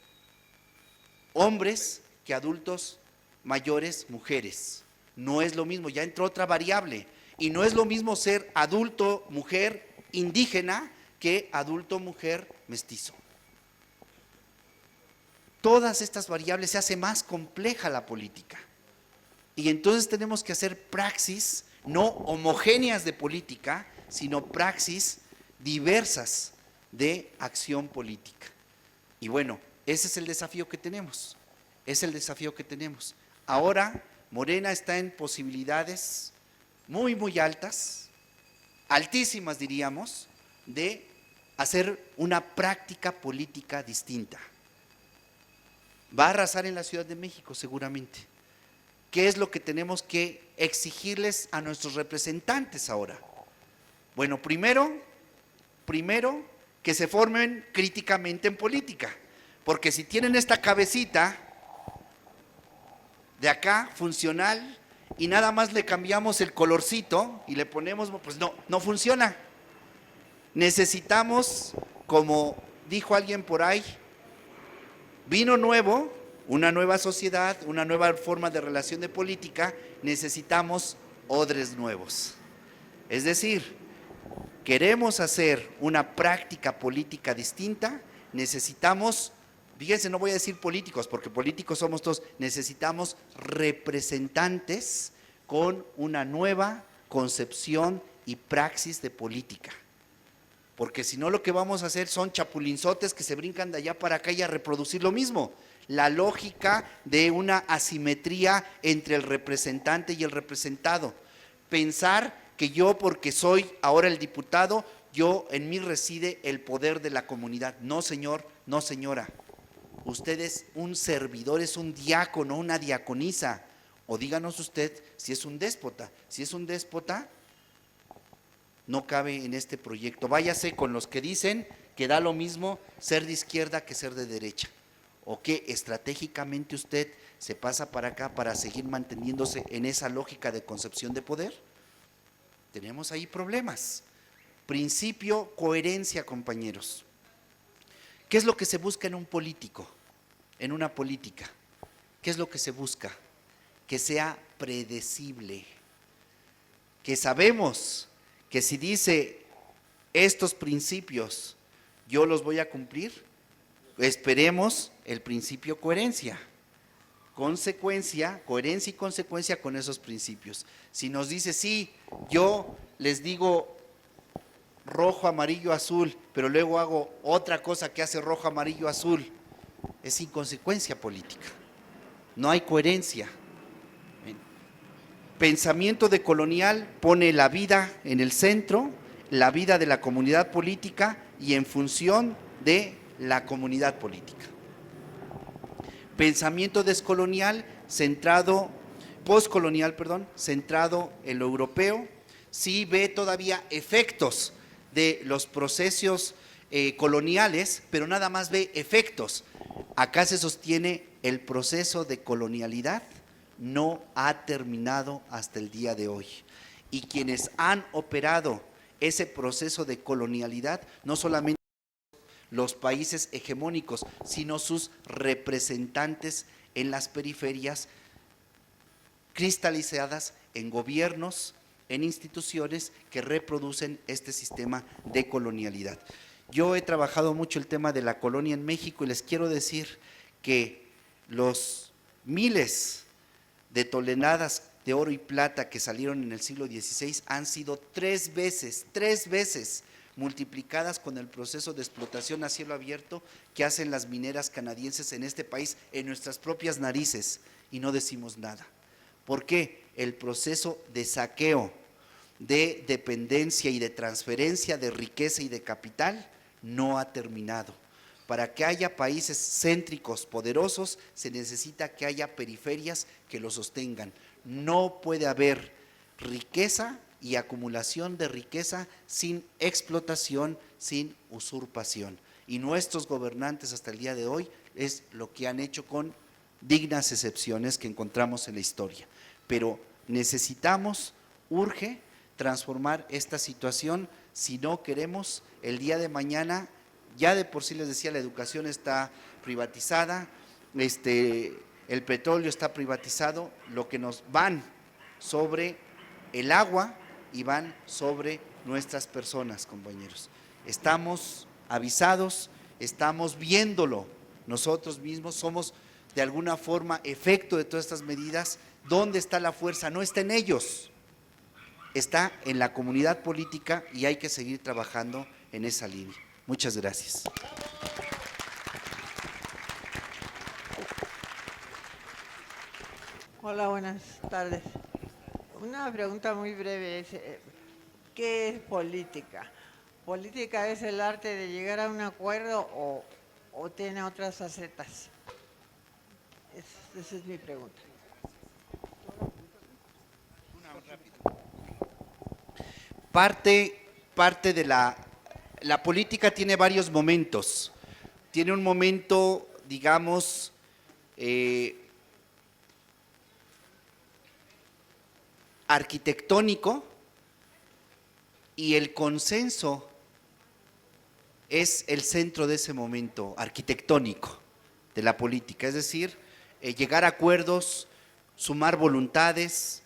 hombres, que adultos mayores, mujeres. No es lo mismo, ya entró otra variable. Y no es lo mismo ser adulto, mujer, indígena, que adulto, mujer, mestizo. Todas estas variables se hace más compleja la política. Y entonces tenemos que hacer praxis, no homogéneas de política, sino praxis diversas de acción política. Y bueno, ese es el desafío que tenemos. Es el desafío que tenemos. Ahora, Morena está en posibilidades muy, muy altas, altísimas diríamos, de hacer una práctica política distinta. Va a arrasar en la Ciudad de México seguramente. ¿Qué es lo que tenemos que exigirles a nuestros representantes ahora? Bueno, primero, que se formen críticamente en política, porque si tienen esta cabecita de acá, funcional, y nada más le cambiamos el colorcito y le ponemos, pues no funciona. Necesitamos, como dijo alguien por ahí, vino nuevo, una nueva sociedad, una nueva forma de relación de política, necesitamos odres nuevos. Es decir, queremos hacer una práctica política distinta, necesitamos, fíjense, no voy a decir políticos, porque políticos somos todos, necesitamos representantes con una nueva concepción y praxis de política. Porque si no, lo que vamos a hacer son chapulinzotes que se brincan de allá para acá y a reproducir lo mismo. La lógica de una asimetría entre el representante y el representado. Pensar que yo, porque soy ahora el diputado, en mí reside el poder de la comunidad. No, señor, no, señora. Usted es un servidor, es un diácono, una diaconisa. O díganos usted si es un déspota. Si es un déspota, no cabe en este proyecto. Váyase con los que dicen que da lo mismo ser de izquierda que ser de derecha. O que estratégicamente usted se pasa para acá para seguir manteniéndose en esa lógica de concepción de poder. Tenemos ahí problemas. Principio, coherencia, compañeros. ¿Qué es lo que se busca en un político, en una política? ¿Qué es lo que se busca? Que sea predecible, que sabemos que si dice estos principios yo los voy a cumplir, esperemos el principio coherencia, coherencia y consecuencia con esos principios. Si nos dice sí, yo les digo rojo, amarillo, azul, pero luego hago otra cosa que hace rojo, amarillo, azul, es inconsecuencia política, no hay coherencia. Pensamiento decolonial pone la vida en el centro, la vida de la comunidad política y en función de la comunidad política. Pensamiento descolonial postcolonial, centrado en lo europeo, sí ve todavía efectos de los procesos coloniales, pero nada más ve efectos. Acá se sostiene el proceso de colonialidad no ha terminado hasta el día de hoy. Y quienes han operado ese proceso de colonialidad, no solamente los países hegemónicos, sino sus representantes en las periferias, cristalizadas en gobiernos, en instituciones que reproducen este sistema de colonialidad. Yo he trabajado mucho el tema de la colonia en México y les quiero decir que los miles de toneladas de oro y plata que salieron en el siglo XVI han sido tres veces multiplicadas con el proceso de explotación a cielo abierto que hacen las mineras canadienses en este país, en nuestras propias narices, y no decimos nada. ¿Por qué? El proceso de saqueo, de dependencia y de transferencia de riqueza y de capital no ha terminado. Para que haya países céntricos poderosos se necesita que haya periferias que lo sostengan. No puede haber riqueza y acumulación de riqueza sin explotación, sin usurpación. Y nuestros gobernantes hasta el día de hoy es lo que han hecho con dignas excepciones que encontramos en la historia. Pero necesitamos, urge, transformar esta situación si no queremos el día de mañana. Ya de por sí les decía, la educación está privatizada, el petróleo está privatizado, lo que nos van sobre el agua y van sobre nuestras personas, compañeros. Estamos avisados, estamos viéndolo, nosotros mismos somos de alguna forma efecto de todas estas medidas. ¿Dónde está la fuerza? No está en ellos, está en la comunidad política y hay que seguir trabajando en esa línea. Muchas gracias. Hola, buenas tardes. Una pregunta muy breve es, ¿qué es política? ¿Política es el arte de llegar a un acuerdo o tiene otras facetas? Esa es mi pregunta. Parte de la política tiene varios momentos. Tiene un momento, digamos, arquitectónico, y el consenso es el centro de ese momento arquitectónico de la política, es decir, llegar a acuerdos, sumar voluntades,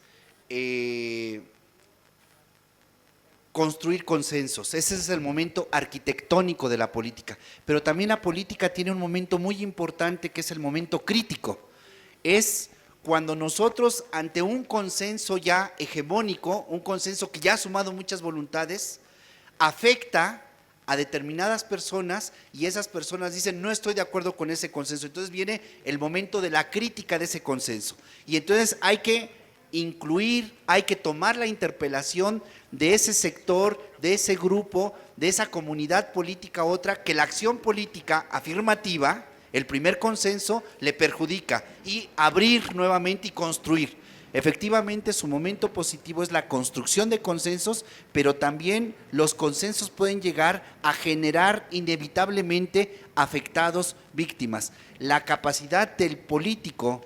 construir consensos. Ese es el momento arquitectónico de la política. Pero también la política tiene un momento muy importante que es el momento crítico. Es cuando nosotros, ante un consenso ya hegemónico, un consenso que ya ha sumado muchas voluntades, afecta a determinadas personas y esas personas dicen no estoy de acuerdo con ese consenso. Entonces viene el momento de la crítica de ese consenso. Y entonces hay que incluir, hay que tomar la interpelación de ese sector, de ese grupo, de esa comunidad política otra, que la acción política afirmativa, el primer consenso, le perjudica, y abrir nuevamente y construir. Efectivamente, su momento positivo es la construcción de consensos, pero también los consensos pueden llegar a generar inevitablemente afectados, víctimas. La capacidad del político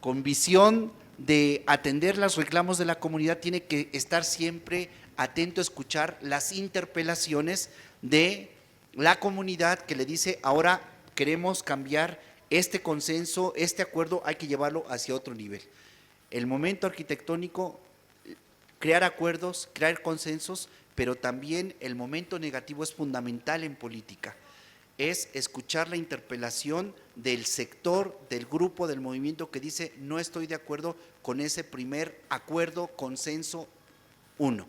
con visión de atender los reclamos de la comunidad tiene que estar siempre atento a escuchar las interpelaciones de la comunidad que le dice ahora queremos cambiar este consenso, este acuerdo, hay que llevarlo hacia otro nivel. El momento arquitectónico, crear acuerdos, crear consensos, pero también el momento negativo es fundamental en política. Es escuchar la interpelación del sector, del grupo, del movimiento que dice no estoy de acuerdo con ese primer acuerdo, consenso 1.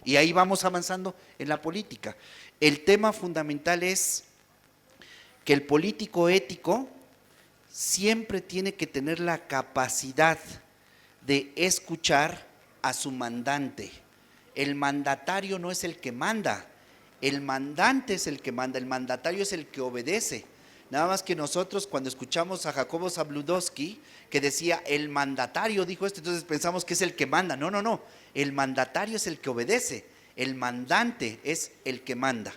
Y ahí vamos avanzando en la política. El tema fundamental es que el político ético siempre tiene que tener la capacidad de escuchar a su mandante. El mandatario no es el que manda, el mandante es el que manda, el mandatario es el que obedece. Nada más que nosotros cuando escuchamos a Jacobo Zabludowski que decía el mandatario dijo esto, entonces pensamos que es el que manda. No, no, no, el mandatario es el que obedece, el mandante es el que manda.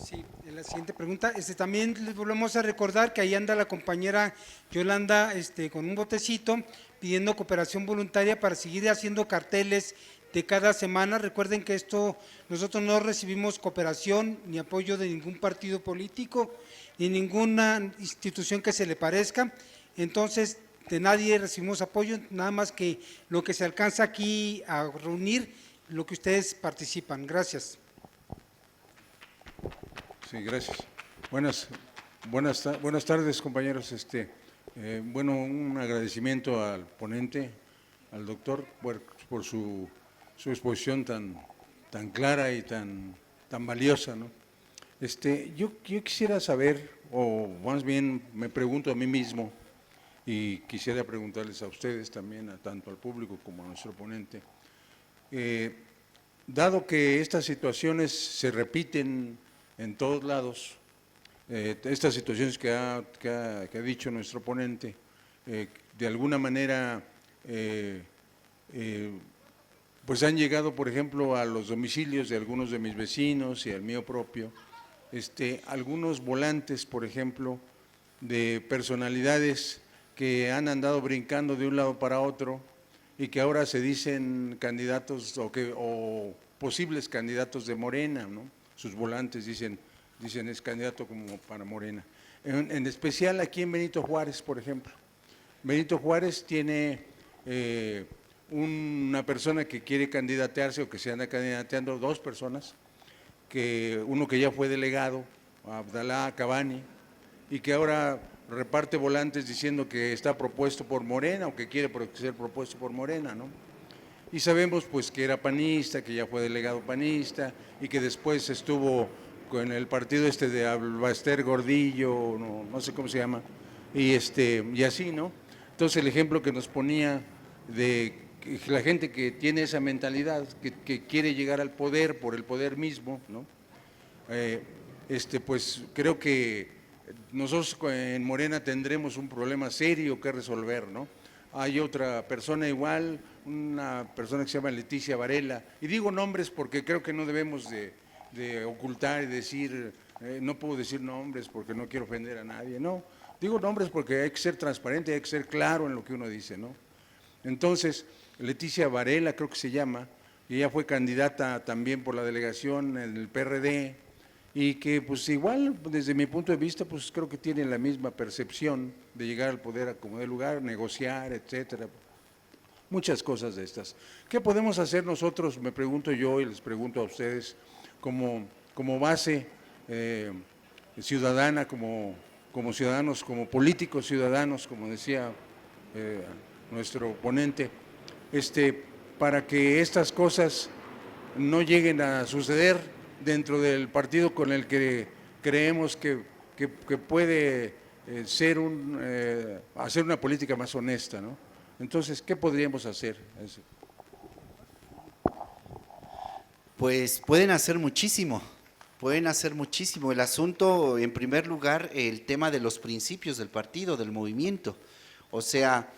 Sí, en la siguiente pregunta, también les volvemos a recordar que ahí anda la compañera Yolanda con un botecito pidiendo cooperación voluntaria para seguir haciendo carteles de cada semana. Recuerden que nosotros no recibimos cooperación ni apoyo de ningún partido político ni ninguna institución que se le parezca, entonces de nadie recibimos apoyo, nada más que lo que se alcanza aquí a reunir, lo que ustedes participan. Gracias. Sí, gracias. Buenas tardes, compañeros. Bueno, un agradecimiento al ponente, al doctor, por su exposición tan tan clara y tan valiosa, ¿no? Yo quisiera saber, o más bien me pregunto a mí mismo, y quisiera preguntarles a ustedes también, tanto al público como a nuestro ponente, dado que estas situaciones se repiten en todos lados, estas situaciones que ha dicho nuestro ponente, de alguna manera pues han llegado, por ejemplo, a los domicilios de algunos de mis vecinos y al mío propio, algunos volantes, por ejemplo, de personalidades que han andado brincando de un lado para otro y que ahora se dicen candidatos o posibles candidatos de Morena, ¿no? Sus volantes dicen es candidato como para Morena. En especial aquí en Benito Juárez, por ejemplo. Benito Juárez tiene una persona que quiere candidatearse o que se anda candidateando, dos personas, uno que ya fue delegado, Abdalá Cabani, y que ahora reparte volantes diciendo que está propuesto por Morena o que quiere ser propuesto por Morena, ¿no? Y sabemos pues que era panista, que ya fue delegado panista y que después estuvo con el partido de Albaster Gordillo, no sé cómo se llama, y así, ¿no? Entonces el ejemplo que nos ponía de la gente que tiene esa mentalidad, que quiere llegar al poder por el poder mismo, ¿no? Pues creo que nosotros en Morena tendremos un problema serio que resolver, ¿no? Hay otra persona igual, una persona que se llama Leticia Varela, y digo nombres porque creo que no debemos de ocultar y decir, no puedo decir nombres porque no quiero ofender a nadie, no, digo nombres porque hay que ser transparente, hay que ser claro en lo que uno dice, ¿no? Entonces, Leticia Varela creo que se llama, y ella fue candidata también por la delegación en el PRD, y que pues igual desde mi punto de vista pues creo que tiene la misma percepción de llegar al poder a como de lugar, negociar, etcétera, muchas cosas de estas. ¿Qué podemos hacer nosotros, me pregunto yo y les pregunto a ustedes, como base ciudadana, como ciudadanos, como políticos ciudadanos, como decía nuestro ponente, para que estas cosas no lleguen a suceder dentro del partido con el que creemos que puede hacer una política más honesta, ¿no? Entonces, ¿qué podríamos hacer? Pues pueden hacer muchísimo. El asunto, en primer lugar, el tema de los principios del partido, del movimiento. O sea,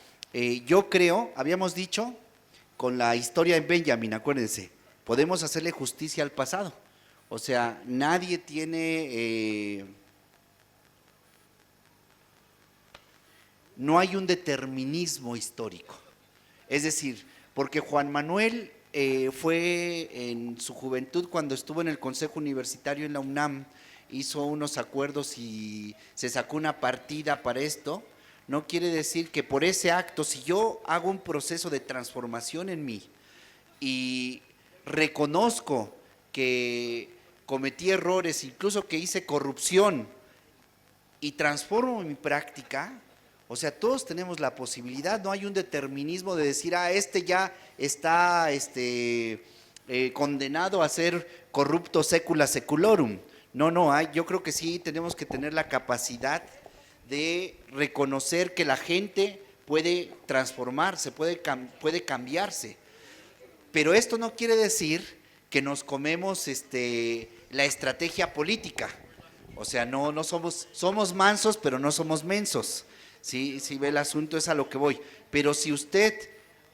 yo creo, habíamos dicho, con la historia en Benjamin, acuérdense, podemos hacerle justicia al pasado. O sea, nadie tiene, no hay un determinismo histórico. Es decir, porque Juan Manuel fue en su juventud, cuando estuvo en el Consejo Universitario en la UNAM, hizo unos acuerdos y se sacó una partida para esto, no quiere decir que por ese acto, si yo hago un proceso de transformación en mí y reconozco que cometí errores, incluso que hice corrupción y transformo mi práctica, o sea, todos tenemos la posibilidad, no hay un determinismo de decir, ya está condenado a ser corrupto secula seculorum. No, yo creo que sí tenemos que tener la capacidad de reconocer que la gente puede transformarse, puede cambiarse. Pero esto no quiere decir que nos comemos la estrategia política. O sea, no somos mansos, pero no somos mensos. Sí, si ve el asunto, es a lo que voy. Pero si usted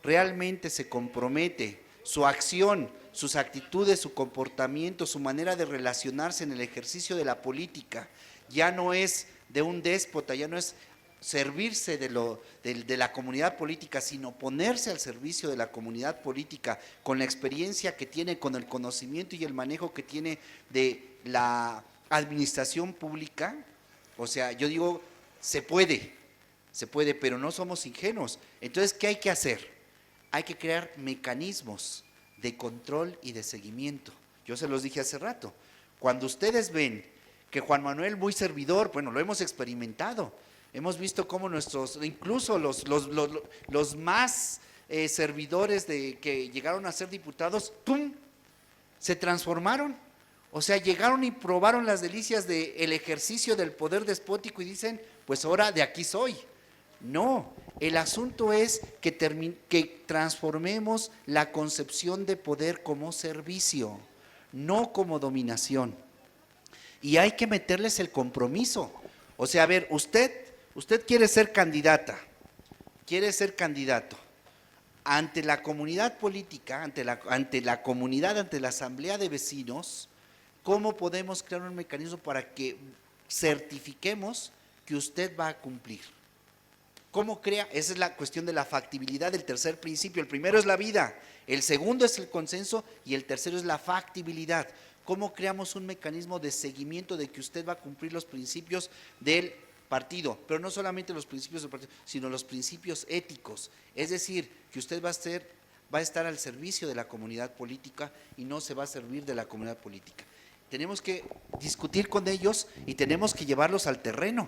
realmente se compromete, su acción, sus actitudes, su comportamiento, su manera de relacionarse en el ejercicio de la política, ya no es de un déspota, ya no es servirse de la comunidad política, sino ponerse al servicio de la comunidad política con la experiencia que tiene, con el conocimiento y el manejo que tiene de la administración pública. O sea, yo digo, se puede, pero no somos ingenuos. Entonces, ¿qué hay que hacer? Hay que crear mecanismos de control y de seguimiento. Yo se los dije hace rato. Cuando ustedes ven que Juan Manuel, muy servidor, bueno, lo hemos experimentado, hemos visto cómo incluso los más servidores que llegaron a ser diputados, ¡pum!, se transformaron. O sea, llegaron y probaron las delicias del ejercicio del poder despótico y dicen, pues ahora de aquí soy. No, el asunto es que transformemos la concepción de poder como servicio, no como dominación. Y hay que meterles el compromiso. O sea, a ver, usted quiere ser candidata, quiere ser candidato. Ante la comunidad política, ante la comunidad, ante la asamblea de vecinos, ¿cómo podemos crear un mecanismo para que certifiquemos que usted va a cumplir? ¿Cómo crea? Esa es la cuestión de la factibilidad del tercer principio. El primero es la vida, el segundo es el consenso y el tercero es la factibilidad. ¿Cómo creamos un mecanismo de seguimiento de que usted va a cumplir los principios del partido? Pero no solamente los principios del partido, sino los principios éticos. Es decir, que usted va a estar al servicio de la comunidad política y no se va a servir de la comunidad política. Tenemos que discutir con ellos y tenemos que llevarlos al terreno.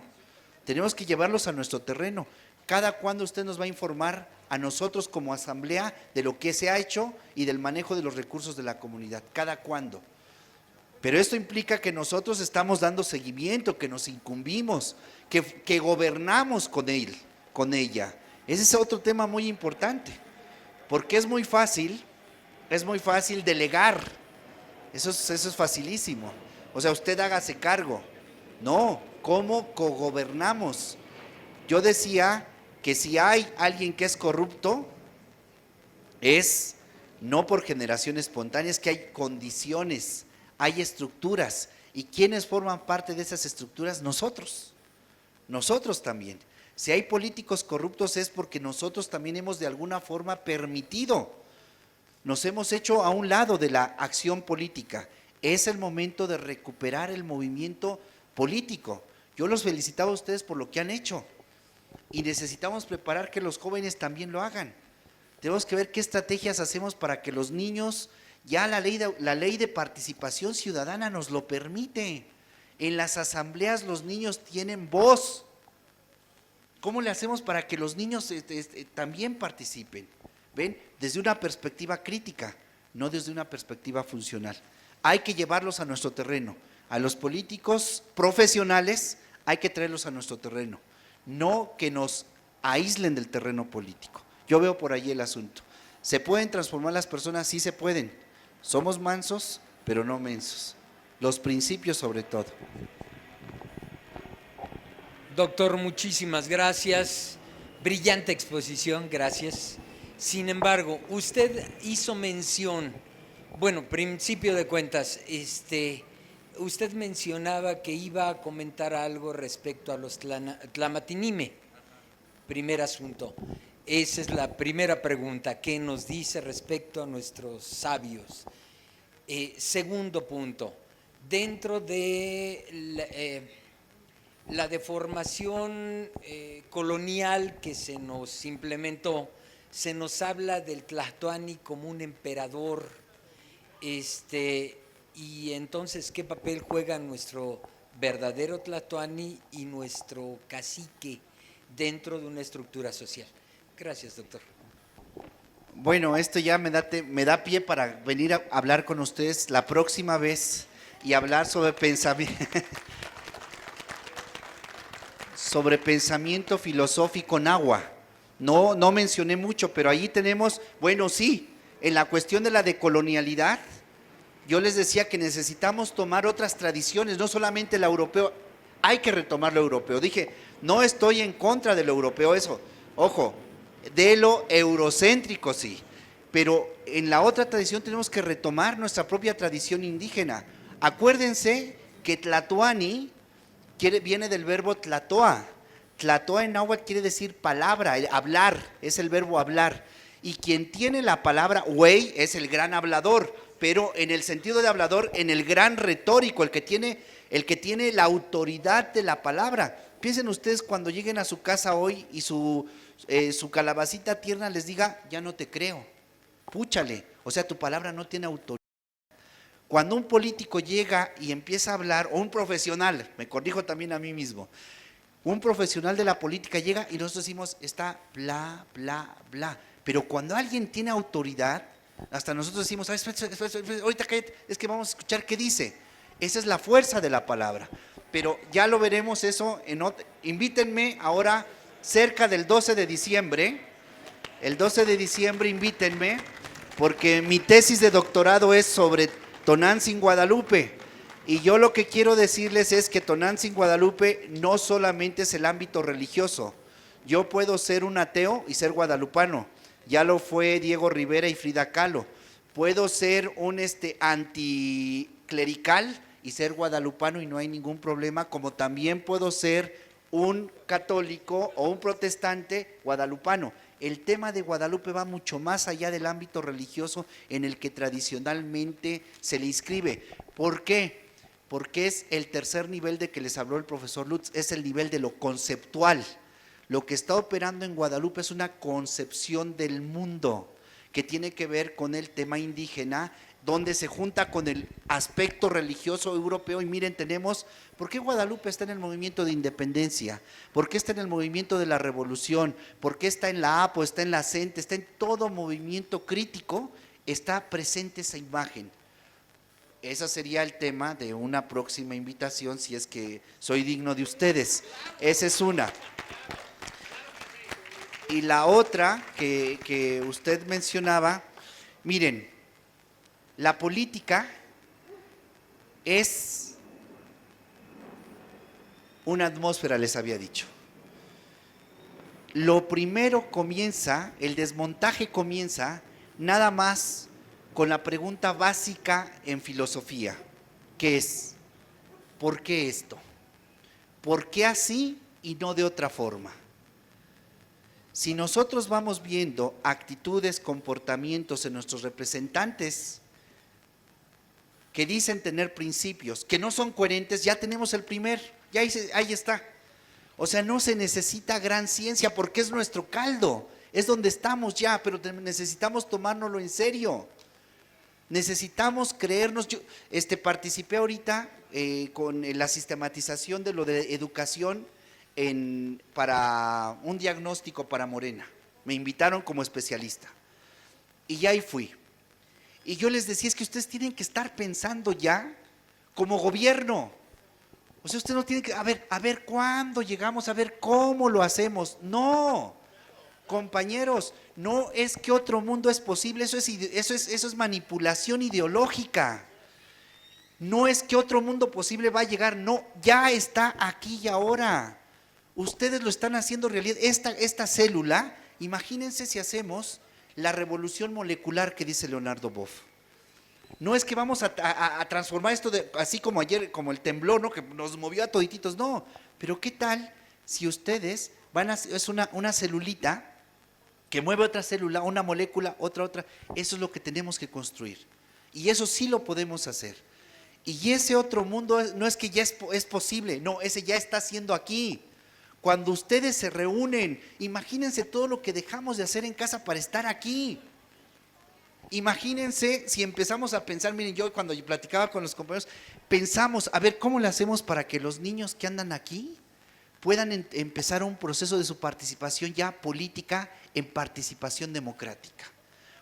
Tenemos que llevarlos a nuestro terreno. ¿Cada cuándo usted nos va a informar a nosotros como asamblea de lo que se ha hecho y del manejo de los recursos de la comunidad? ¿Cada cuándo? Pero esto implica que nosotros estamos dando seguimiento, que nos incumbimos, que gobernamos con él, con ella. Ese es otro tema muy importante, porque es muy fácil delegar. Eso es facilísimo. O sea, usted hágase cargo. No, ¿cómo cogobernamos? Yo decía que si hay alguien que es corrupto, es no por generación espontánea, es que hay condiciones, hay estructuras. ¿Y quiénes forman parte de esas estructuras? Nosotros también. Si hay políticos corruptos es porque nosotros también hemos de alguna forma permitido, nos hemos hecho a un lado de la acción política. Es el momento de recuperar el movimiento político. Yo los felicitaba a ustedes por lo que han hecho y necesitamos preparar que los jóvenes también lo hagan. Tenemos que ver qué estrategias hacemos para que los niños, ya la ley de participación ciudadana nos lo permite. En las asambleas los niños tienen voz. ¿Cómo le hacemos para que los niños también participen? ¿Ven? Desde una perspectiva crítica, no desde una perspectiva funcional. Hay que llevarlos a nuestro terreno. A los políticos profesionales hay que traerlos a nuestro terreno, no que nos aíslen del terreno político. Yo veo por ahí el asunto. ¿Se pueden transformar las personas? Sí se pueden. Somos mansos, pero no mensos. Los principios sobre todo. Doctor, muchísimas gracias. Brillante exposición, gracias. Sin embargo, usted hizo mención, bueno, principio de cuentas, usted mencionaba que iba a comentar algo respecto a los Tlamatinime. Primer asunto. Esa es la primera pregunta. ¿Qué nos dice respecto a nuestros sabios? Segundo punto. Dentro de la deformación colonial que se nos implementó, se nos habla del Tlatoani como un emperador, y entonces, ¿qué papel juega nuestro verdadero Tlatoani y nuestro cacique dentro de una estructura social? Gracias, doctor. Bueno, esto ya me da pie para venir a hablar con ustedes la próxima vez y hablar sobre pensamiento filosófico nahua. No mencioné mucho, pero allí tenemos, bueno, sí, en la cuestión de la decolonialidad, yo les decía que necesitamos tomar otras tradiciones, no solamente el europeo, hay que retomar lo europeo. Dije, no estoy en contra de lo europeo, eso, ojo, de lo eurocéntrico sí, pero en la otra tradición tenemos que retomar nuestra propia tradición indígena. Acuérdense que Tlatoani viene del verbo tlatoa. Tlatoa en náhuatl quiere decir palabra, hablar, es el verbo hablar. Y quien tiene la palabra güey es el gran hablador, pero en el sentido de hablador, en el gran retórico, el que tiene la autoridad de la palabra. Piensen ustedes cuando lleguen a su casa hoy y su calabacita tierna les diga, ya no te creo, púchale, o sea, tu palabra no tiene autoridad. Cuando un político llega y empieza a hablar, o un profesional, me corrijo también a mí mismo, un profesional de la política llega y nosotros decimos, está bla, bla, bla. Pero cuando alguien tiene autoridad, Hasta nosotros decimos, "Ay, espera, ahorita cállate, es que vamos a escuchar qué dice". Esa es la fuerza de la palabra. Pero ya lo veremos eso invítenme ahora cerca del 12 de diciembre. El 12 de diciembre invítenme, porque mi tesis de doctorado es sobre Tonantzin Guadalupe. Y yo lo que quiero decirles es que Tonantzin Guadalupe no solamente es el ámbito religioso. Yo puedo ser un ateo y ser guadalupano. Ya lo fue Diego Rivera y Frida Kahlo. Puedo ser un anticlerical y ser guadalupano y no hay ningún problema, como también puedo ser un católico o un protestante guadalupano. El tema de Guadalupe va mucho más allá del ámbito religioso en el que tradicionalmente se le inscribe. ¿Por qué? Porque es el tercer nivel de que les habló el profesor Lutz, es el nivel de lo conceptual. Lo que está operando en Guadalupe es una concepción del mundo que tiene que ver con el tema indígena, donde se junta con el aspecto religioso europeo. Y miren, tenemos, ¿por qué Guadalupe está en el movimiento de independencia? ¿Por qué está en el movimiento de la revolución? ¿Por qué está en la APO, está en la CENTE, está en todo movimiento crítico? Está presente esa imagen. Ese sería el tema de una próxima invitación, si es que soy digno de ustedes. Esa es una. Y la otra que usted mencionaba, miren, la política es una atmósfera, les había dicho. Lo primero comienza, el desmontaje comienza nada más con la pregunta básica en filosofía, que es, ¿por qué esto? ¿Por qué así y no de otra forma? Si nosotros vamos viendo actitudes, comportamientos en nuestros representantes que dicen tener principios, que no son coherentes, ya tenemos el primer, ya ahí está. O sea, no se necesita gran ciencia porque es nuestro caldo, es donde estamos ya, pero necesitamos tomárnoslo en serio. Necesitamos creernos. Yo participé ahorita con la sistematización de lo de educación para un diagnóstico para Morena. Me invitaron como especialista y ya ahí fui. Y yo les decía, es que ustedes tienen que estar pensando ya como gobierno. O sea, ustedes no tienen que, a ver cuándo llegamos, a ver cómo lo hacemos. No, compañeros, no es que otro mundo es posible, eso es manipulación ideológica. No es que otro mundo posible va a llegar, no, ya está aquí y ahora. Ustedes lo están haciendo realidad. Esta célula, imagínense si hacemos la revolución molecular que dice Leonardo Boff. No es que vamos a transformar esto así como ayer, como el temblor, ¿no? Que nos movió a todititos, no. Pero ¿qué tal si ustedes es una celulita que mueve otra célula, una molécula, otra? Eso es lo que tenemos que construir. Y eso sí lo podemos hacer. Y ese otro mundo no es que ya es posible, no, ese ya está siendo aquí. Cuando ustedes se reúnen, imagínense todo lo que dejamos de hacer en casa para estar aquí. Imagínense si empezamos a pensar, miren, yo cuando platicaba con los compañeros, pensamos, a ver, ¿cómo le hacemos para que los niños que andan aquí puedan empezar un proceso de su participación ya política en participación democrática?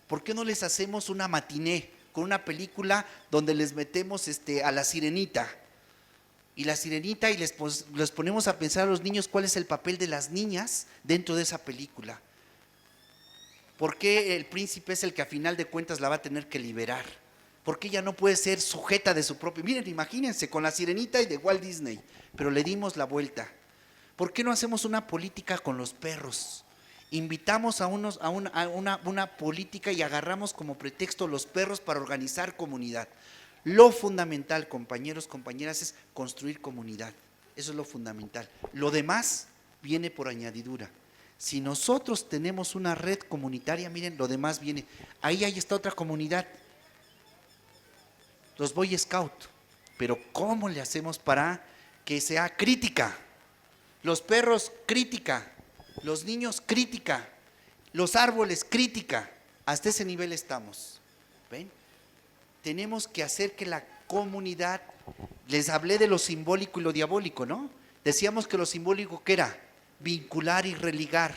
¿Por qué no les hacemos una matiné con una película donde les metemos a la sirenita? Y la sirenita y les ponemos a pensar a los niños cuál es el papel de las niñas dentro de esa película. ¿Por qué el príncipe es el que a final de cuentas la va a tener que liberar? ¿Por qué ella no puede ser sujeta de su propio? Miren, imagínense, con la sirenita y de Walt Disney, pero le dimos la vuelta. ¿Por qué no hacemos una política con los perros? Invitamos a una política y agarramos como pretexto los perros para organizar comunidad. Lo fundamental, compañeros, compañeras, es construir comunidad. Eso es lo fundamental. Lo demás viene por añadidura. Si nosotros tenemos una red comunitaria, miren, lo demás viene. Ahí está otra comunidad. Los Boy Scout. Pero ¿cómo le hacemos para que sea crítica? Los perros, crítica. Los niños, crítica. Los árboles, crítica. Hasta ese nivel estamos. ¿Ven? Tenemos que hacer que la comunidad, les hablé de lo simbólico y lo diabólico, ¿no? Decíamos que lo simbólico, ¿qué era? Vincular y religar.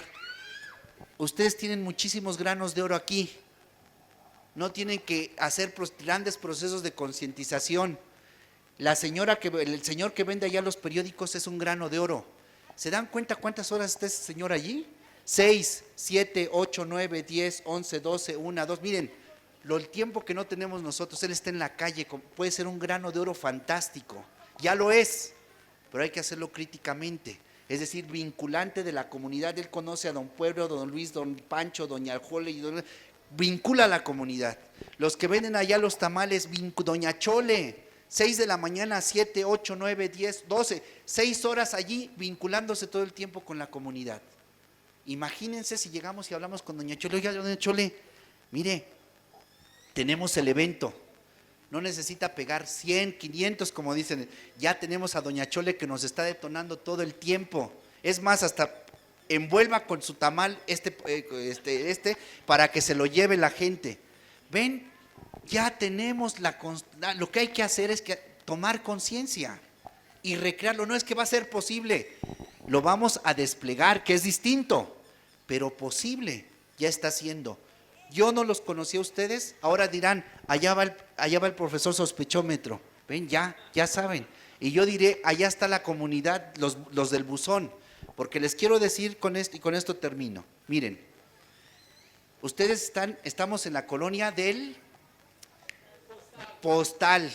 Ustedes tienen muchísimos granos de oro aquí. no tienen que hacer grandes procesos de concientización. El señor que vende allá los periódicos es un grano de oro. ¿Se dan cuenta cuántas horas está ese señor allí? 6, 7, 8, 9, 10, 11, 12, 1, 2. Miren, el tiempo que no tenemos nosotros, él está en la calle, puede ser un grano de oro fantástico. Ya lo es, pero hay que hacerlo críticamente. Es decir, vinculante de la comunidad. Él conoce a don Pueblo, don Luis, don Pancho, doña Jole, vincula a la comunidad. Los que venden allá los tamales, doña Chole, 6 de la mañana, 7, 8, 9, 10, 12, 6 horas allí vinculándose todo el tiempo con la comunidad. Imagínense si llegamos y hablamos con doña Chole. Oiga, doña Chole, mire, tenemos el evento, no necesita pegar 100, 500 como dicen, ya tenemos a doña Chole que nos está detonando todo el tiempo. Es más, hasta envuelva con su tamal para que se lo lleve la gente. Ven, ya tenemos lo que hay que hacer es tomar conciencia y recrearlo. No es que va a ser posible, lo vamos a desplegar, que es distinto, pero posible, ya está siendo. Yo no los conocí a ustedes, ahora dirán, allá va el profesor sospechómetro. Ven, ya saben. Y yo diré, allá está la comunidad, los del buzón, porque les quiero decir con esto, y con esto termino. Miren, estamos en la colonia del Postal,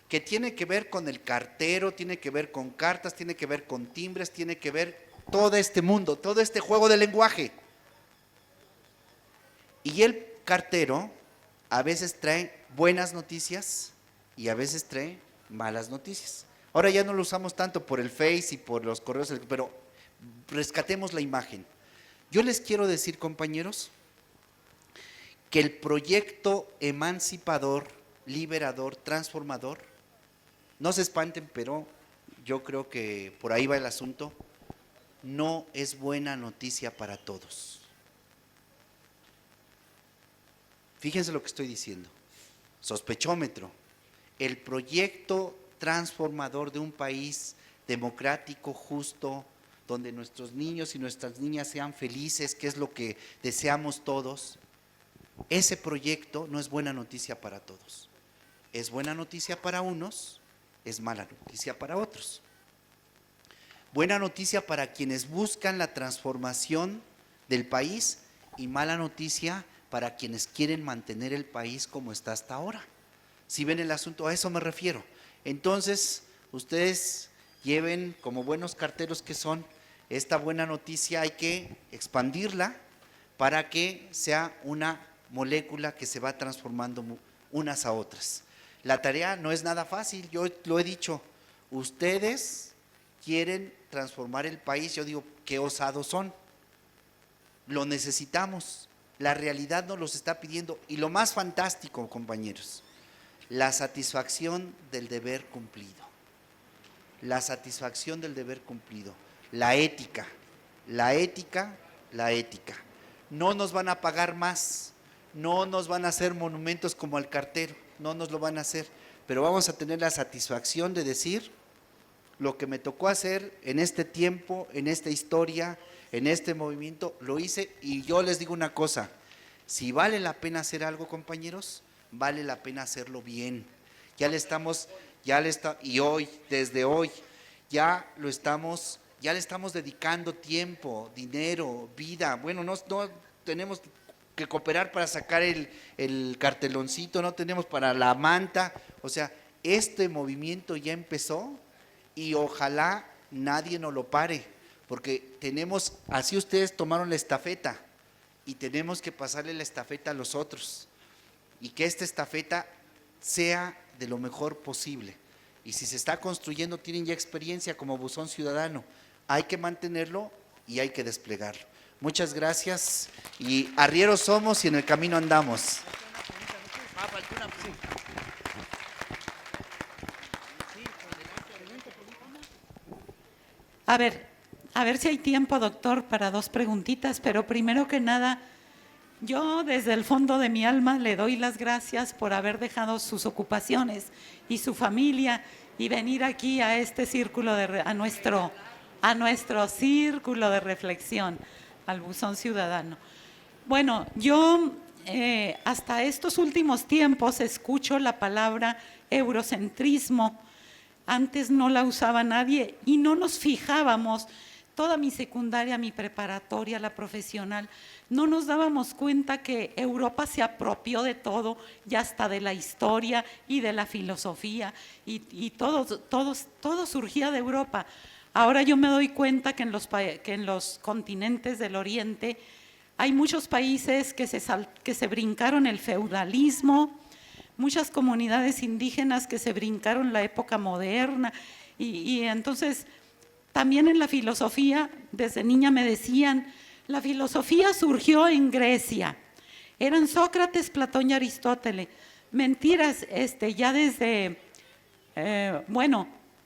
que tiene que ver con el cartero, tiene que ver con cartas, tiene que ver con timbres, tiene que ver todo este mundo, todo este juego de lenguaje. Y el cartero a veces trae buenas noticias y a veces trae malas noticias. Ahora ya no lo usamos tanto por el Face y por los correos, pero rescatemos la imagen. Yo les quiero decir, compañeros, que el proyecto emancipador, liberador, transformador, no se espanten, pero yo creo que por ahí va el asunto, no es buena noticia para todos. Fíjense lo que estoy diciendo. Sospechómetro. El proyecto transformador de un país democrático, justo, donde nuestros niños y nuestras niñas sean felices, que es lo que deseamos todos, ese proyecto no es buena noticia para todos. Es buena noticia para unos, es mala noticia para otros. Buena noticia para quienes buscan la transformación del país y mala noticia para quienes quieren mantener el país como está hasta ahora. Si ven el asunto, a eso me refiero. Entonces, ustedes lleven, como buenos carteros que son, esta buena noticia hay que expandirla para que sea una molécula que se va transformando unas a otras. La tarea no es nada fácil, yo lo he dicho, ustedes quieren transformar el país, yo digo, qué osados son, lo necesitamos. La realidad nos los está pidiendo. Y lo más fantástico, compañeros, la satisfacción del deber cumplido. La satisfacción del deber cumplido. La ética. No nos van a pagar más. No nos van a hacer monumentos como al cartero. No nos lo van a hacer. Pero vamos a tener la satisfacción de decir lo que me tocó hacer en este tiempo, en esta historia, en este movimiento, lo hice. Y yo les digo una cosa, si vale la pena hacer algo, compañeros, vale la pena hacerlo bien. Y hoy, desde hoy, ya le estamos dedicando tiempo, dinero, vida. Bueno, no tenemos que cooperar para sacar el carteloncito, no tenemos para la manta. O sea, este movimiento ya empezó y ojalá nadie nos lo pare. Porque así ustedes tomaron la estafeta y tenemos que pasarle la estafeta a los otros y que esta estafeta sea de lo mejor posible. Y si se está construyendo, tienen ya experiencia como Buzón Ciudadano, hay que mantenerlo y hay que desplegarlo. Muchas gracias y arrieros somos y en el camino andamos. A ver si hay tiempo, doctor, para 2 preguntitas, pero primero que nada, yo desde el fondo de mi alma le doy las gracias por haber dejado sus ocupaciones y su familia y venir aquí a este círculo a nuestro círculo de reflexión, al Buzón Ciudadano. Bueno, yo hasta estos últimos tiempos escucho la palabra eurocentrismo. Antes no la usaba nadie y no nos fijábamos. Toda mi secundaria, mi preparatoria, la profesional, no nos dábamos cuenta que Europa se apropió de todo, ya hasta de la historia y de la filosofía, y todo surgía de Europa. Ahora yo me doy cuenta que en los continentes del Oriente hay muchos países que se brincaron el feudalismo, muchas comunidades indígenas que se brincaron la época moderna, y entonces también en la filosofía, desde niña me decían, la filosofía surgió en Grecia, eran Sócrates, Platón y Aristóteles. Mentiras, ya desde,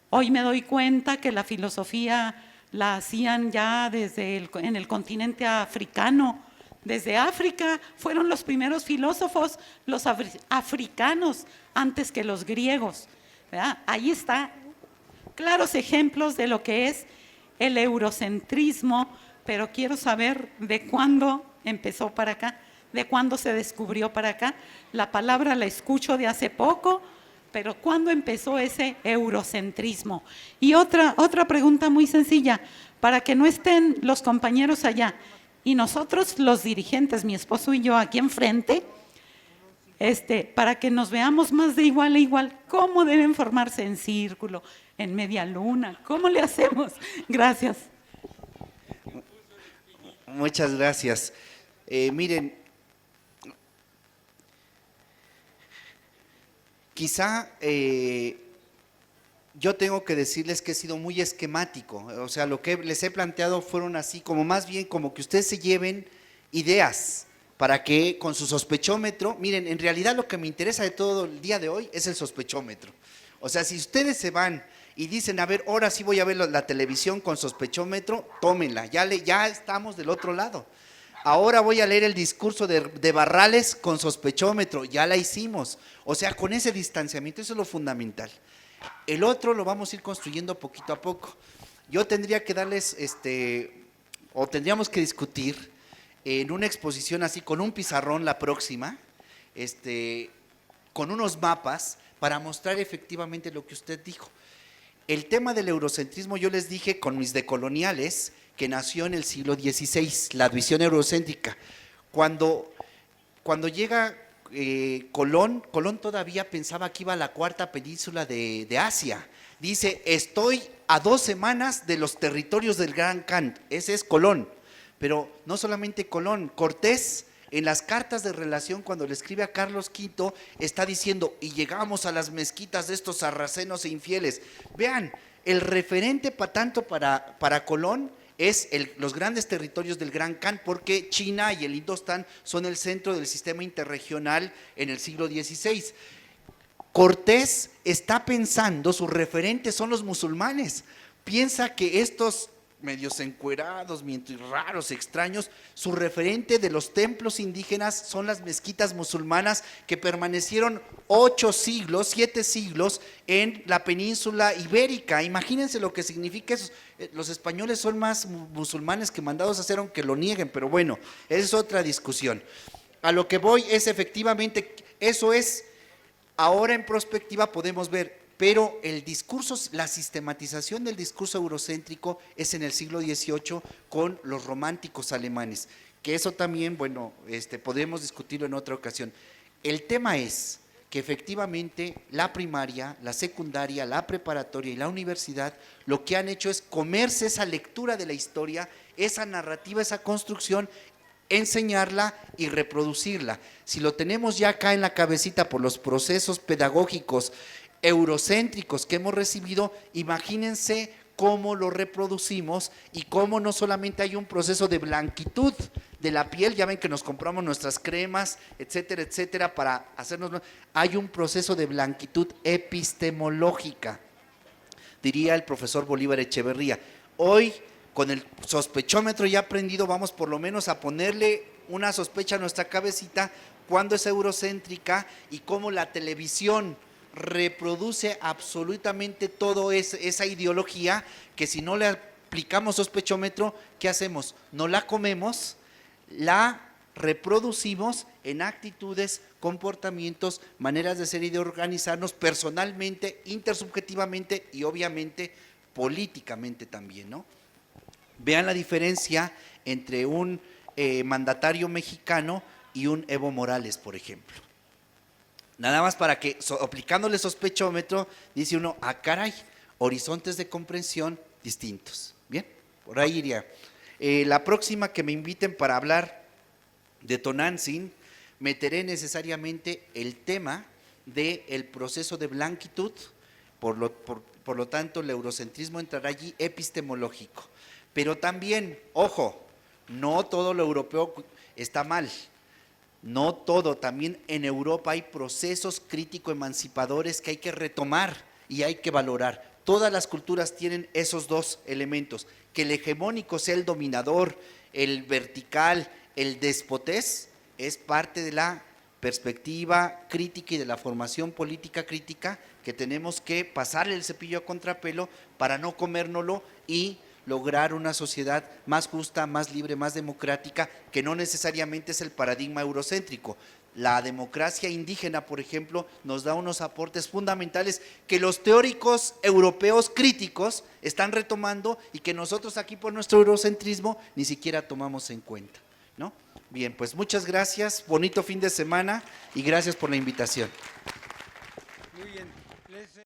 hoy me doy cuenta que la filosofía la hacían ya en el continente africano. Desde África fueron los primeros filósofos, los africanos, antes que los griegos, ¿verdad? Ahí está, claros ejemplos de lo que es el eurocentrismo, pero quiero saber de cuándo empezó para acá, de cuándo se descubrió para acá. La palabra la escucho de hace poco, pero ¿cuándo empezó ese eurocentrismo? Y otra pregunta muy sencilla, para que no estén los compañeros allá y nosotros los dirigentes, mi esposo y yo aquí enfrente, para que nos veamos más de igual a igual, ¿cómo deben formarse en círculo, en media luna? ¿Cómo le hacemos? Gracias. Muchas gracias. Miren, quizá yo tengo que decirles que he sido muy esquemático, o sea, lo que les he planteado fueron así, como más bien como que ustedes se lleven ideas para que con su sospechómetro, miren, en realidad lo que me interesa de todo el día de hoy es el sospechómetro. O sea, si ustedes se van y dicen, a ver, ahora sí voy a ver la televisión con sospechómetro, tómenla, ya estamos del otro lado. Ahora voy a leer el discurso de Barrales con sospechómetro, ya la hicimos. O sea, con ese distanciamiento, eso es lo fundamental. El otro lo vamos a ir construyendo poquito a poco. Yo tendría que darles, o tendríamos que discutir en una exposición así, con un pizarrón la próxima, con unos mapas para mostrar efectivamente lo que usted dijo. El tema del eurocentrismo, yo les dije con mis decoloniales, que nació en el siglo XVI, la visión eurocéntrica. Cuando llega Colón todavía pensaba que iba a la cuarta península de Asia. Dice, estoy a 2 semanas de los territorios del Gran Khan. Ese es Colón. Pero no solamente Colón, Cortés en las cartas de relación cuando le escribe a Carlos V está diciendo, y llegamos a las mezquitas de estos sarracenos e infieles. Vean, el referente tanto para Colón es los grandes territorios del Gran Khan, porque China y el Indostán son el centro del sistema interregional en el siglo XVI. Cortés está pensando, sus referentes son los musulmanes, piensa que estos medios encuerados, raros, extraños, su referente de los templos indígenas son las mezquitas musulmanas que permanecieron 7 siglos en la península ibérica. Imagínense lo que significa eso. Los españoles son más musulmanes que mandados a hacer, aunque lo nieguen, pero bueno, esa es otra discusión. A lo que voy es efectivamente, eso es, ahora en perspectiva podemos ver. Pero el discurso, la sistematización del discurso eurocéntrico es en el siglo XVIII con los románticos alemanes, que eso también, bueno, podemos discutirlo en otra ocasión. El tema es que efectivamente la primaria, la secundaria, la preparatoria y la universidad lo que han hecho es comerse esa lectura de la historia, esa narrativa, esa construcción, enseñarla y reproducirla. Si lo tenemos ya acá en la cabecita por los procesos pedagógicos eurocéntricos que hemos recibido, imagínense cómo lo reproducimos y cómo no solamente hay un proceso de blanquitud de la piel, ya ven que nos compramos nuestras cremas, etcétera, etcétera, para hacernos, hay un proceso de blanquitud epistemológica, diría el profesor Bolívar Echeverría. Hoy, con el sospechómetro ya aprendido, vamos por lo menos a ponerle una sospecha a nuestra cabecita cuando es eurocéntrica y cómo la televisión reproduce absolutamente toda esa ideología, que si no le aplicamos sospechómetro, ¿qué hacemos? No la comemos, la reproducimos en actitudes, comportamientos, maneras de ser y de organizarnos personalmente, intersubjetivamente y obviamente políticamente también, ¿no? Vean la diferencia entre un mandatario mexicano y un Evo Morales, por ejemplo. Nada más para que, aplicándole sospechómetro, dice uno, ah, caray, horizontes de comprensión distintos. Bien, por ahí iría. La próxima que me inviten para hablar de Tonantzin, meteré necesariamente el tema del proceso de blanquitud, por lo tanto el eurocentrismo entrará allí epistemológico. Pero también, ojo, no todo lo europeo está mal. No todo, también en Europa hay procesos crítico-emancipadores que hay que retomar y hay que valorar. Todas las culturas tienen esos dos elementos, que el hegemónico sea el dominador, el vertical, el despotés, es parte de la perspectiva crítica y de la formación política crítica que tenemos que pasarle el cepillo a contrapelo para no comérnoslo y lograr una sociedad más justa, más libre, más democrática, que no necesariamente es el paradigma eurocéntrico. La democracia indígena, por ejemplo, nos da unos aportes fundamentales que los teóricos europeos críticos están retomando y que nosotros aquí por nuestro eurocentrismo ni siquiera tomamos en cuenta, ¿no? Bien, pues muchas gracias, bonito fin de semana y gracias por la invitación.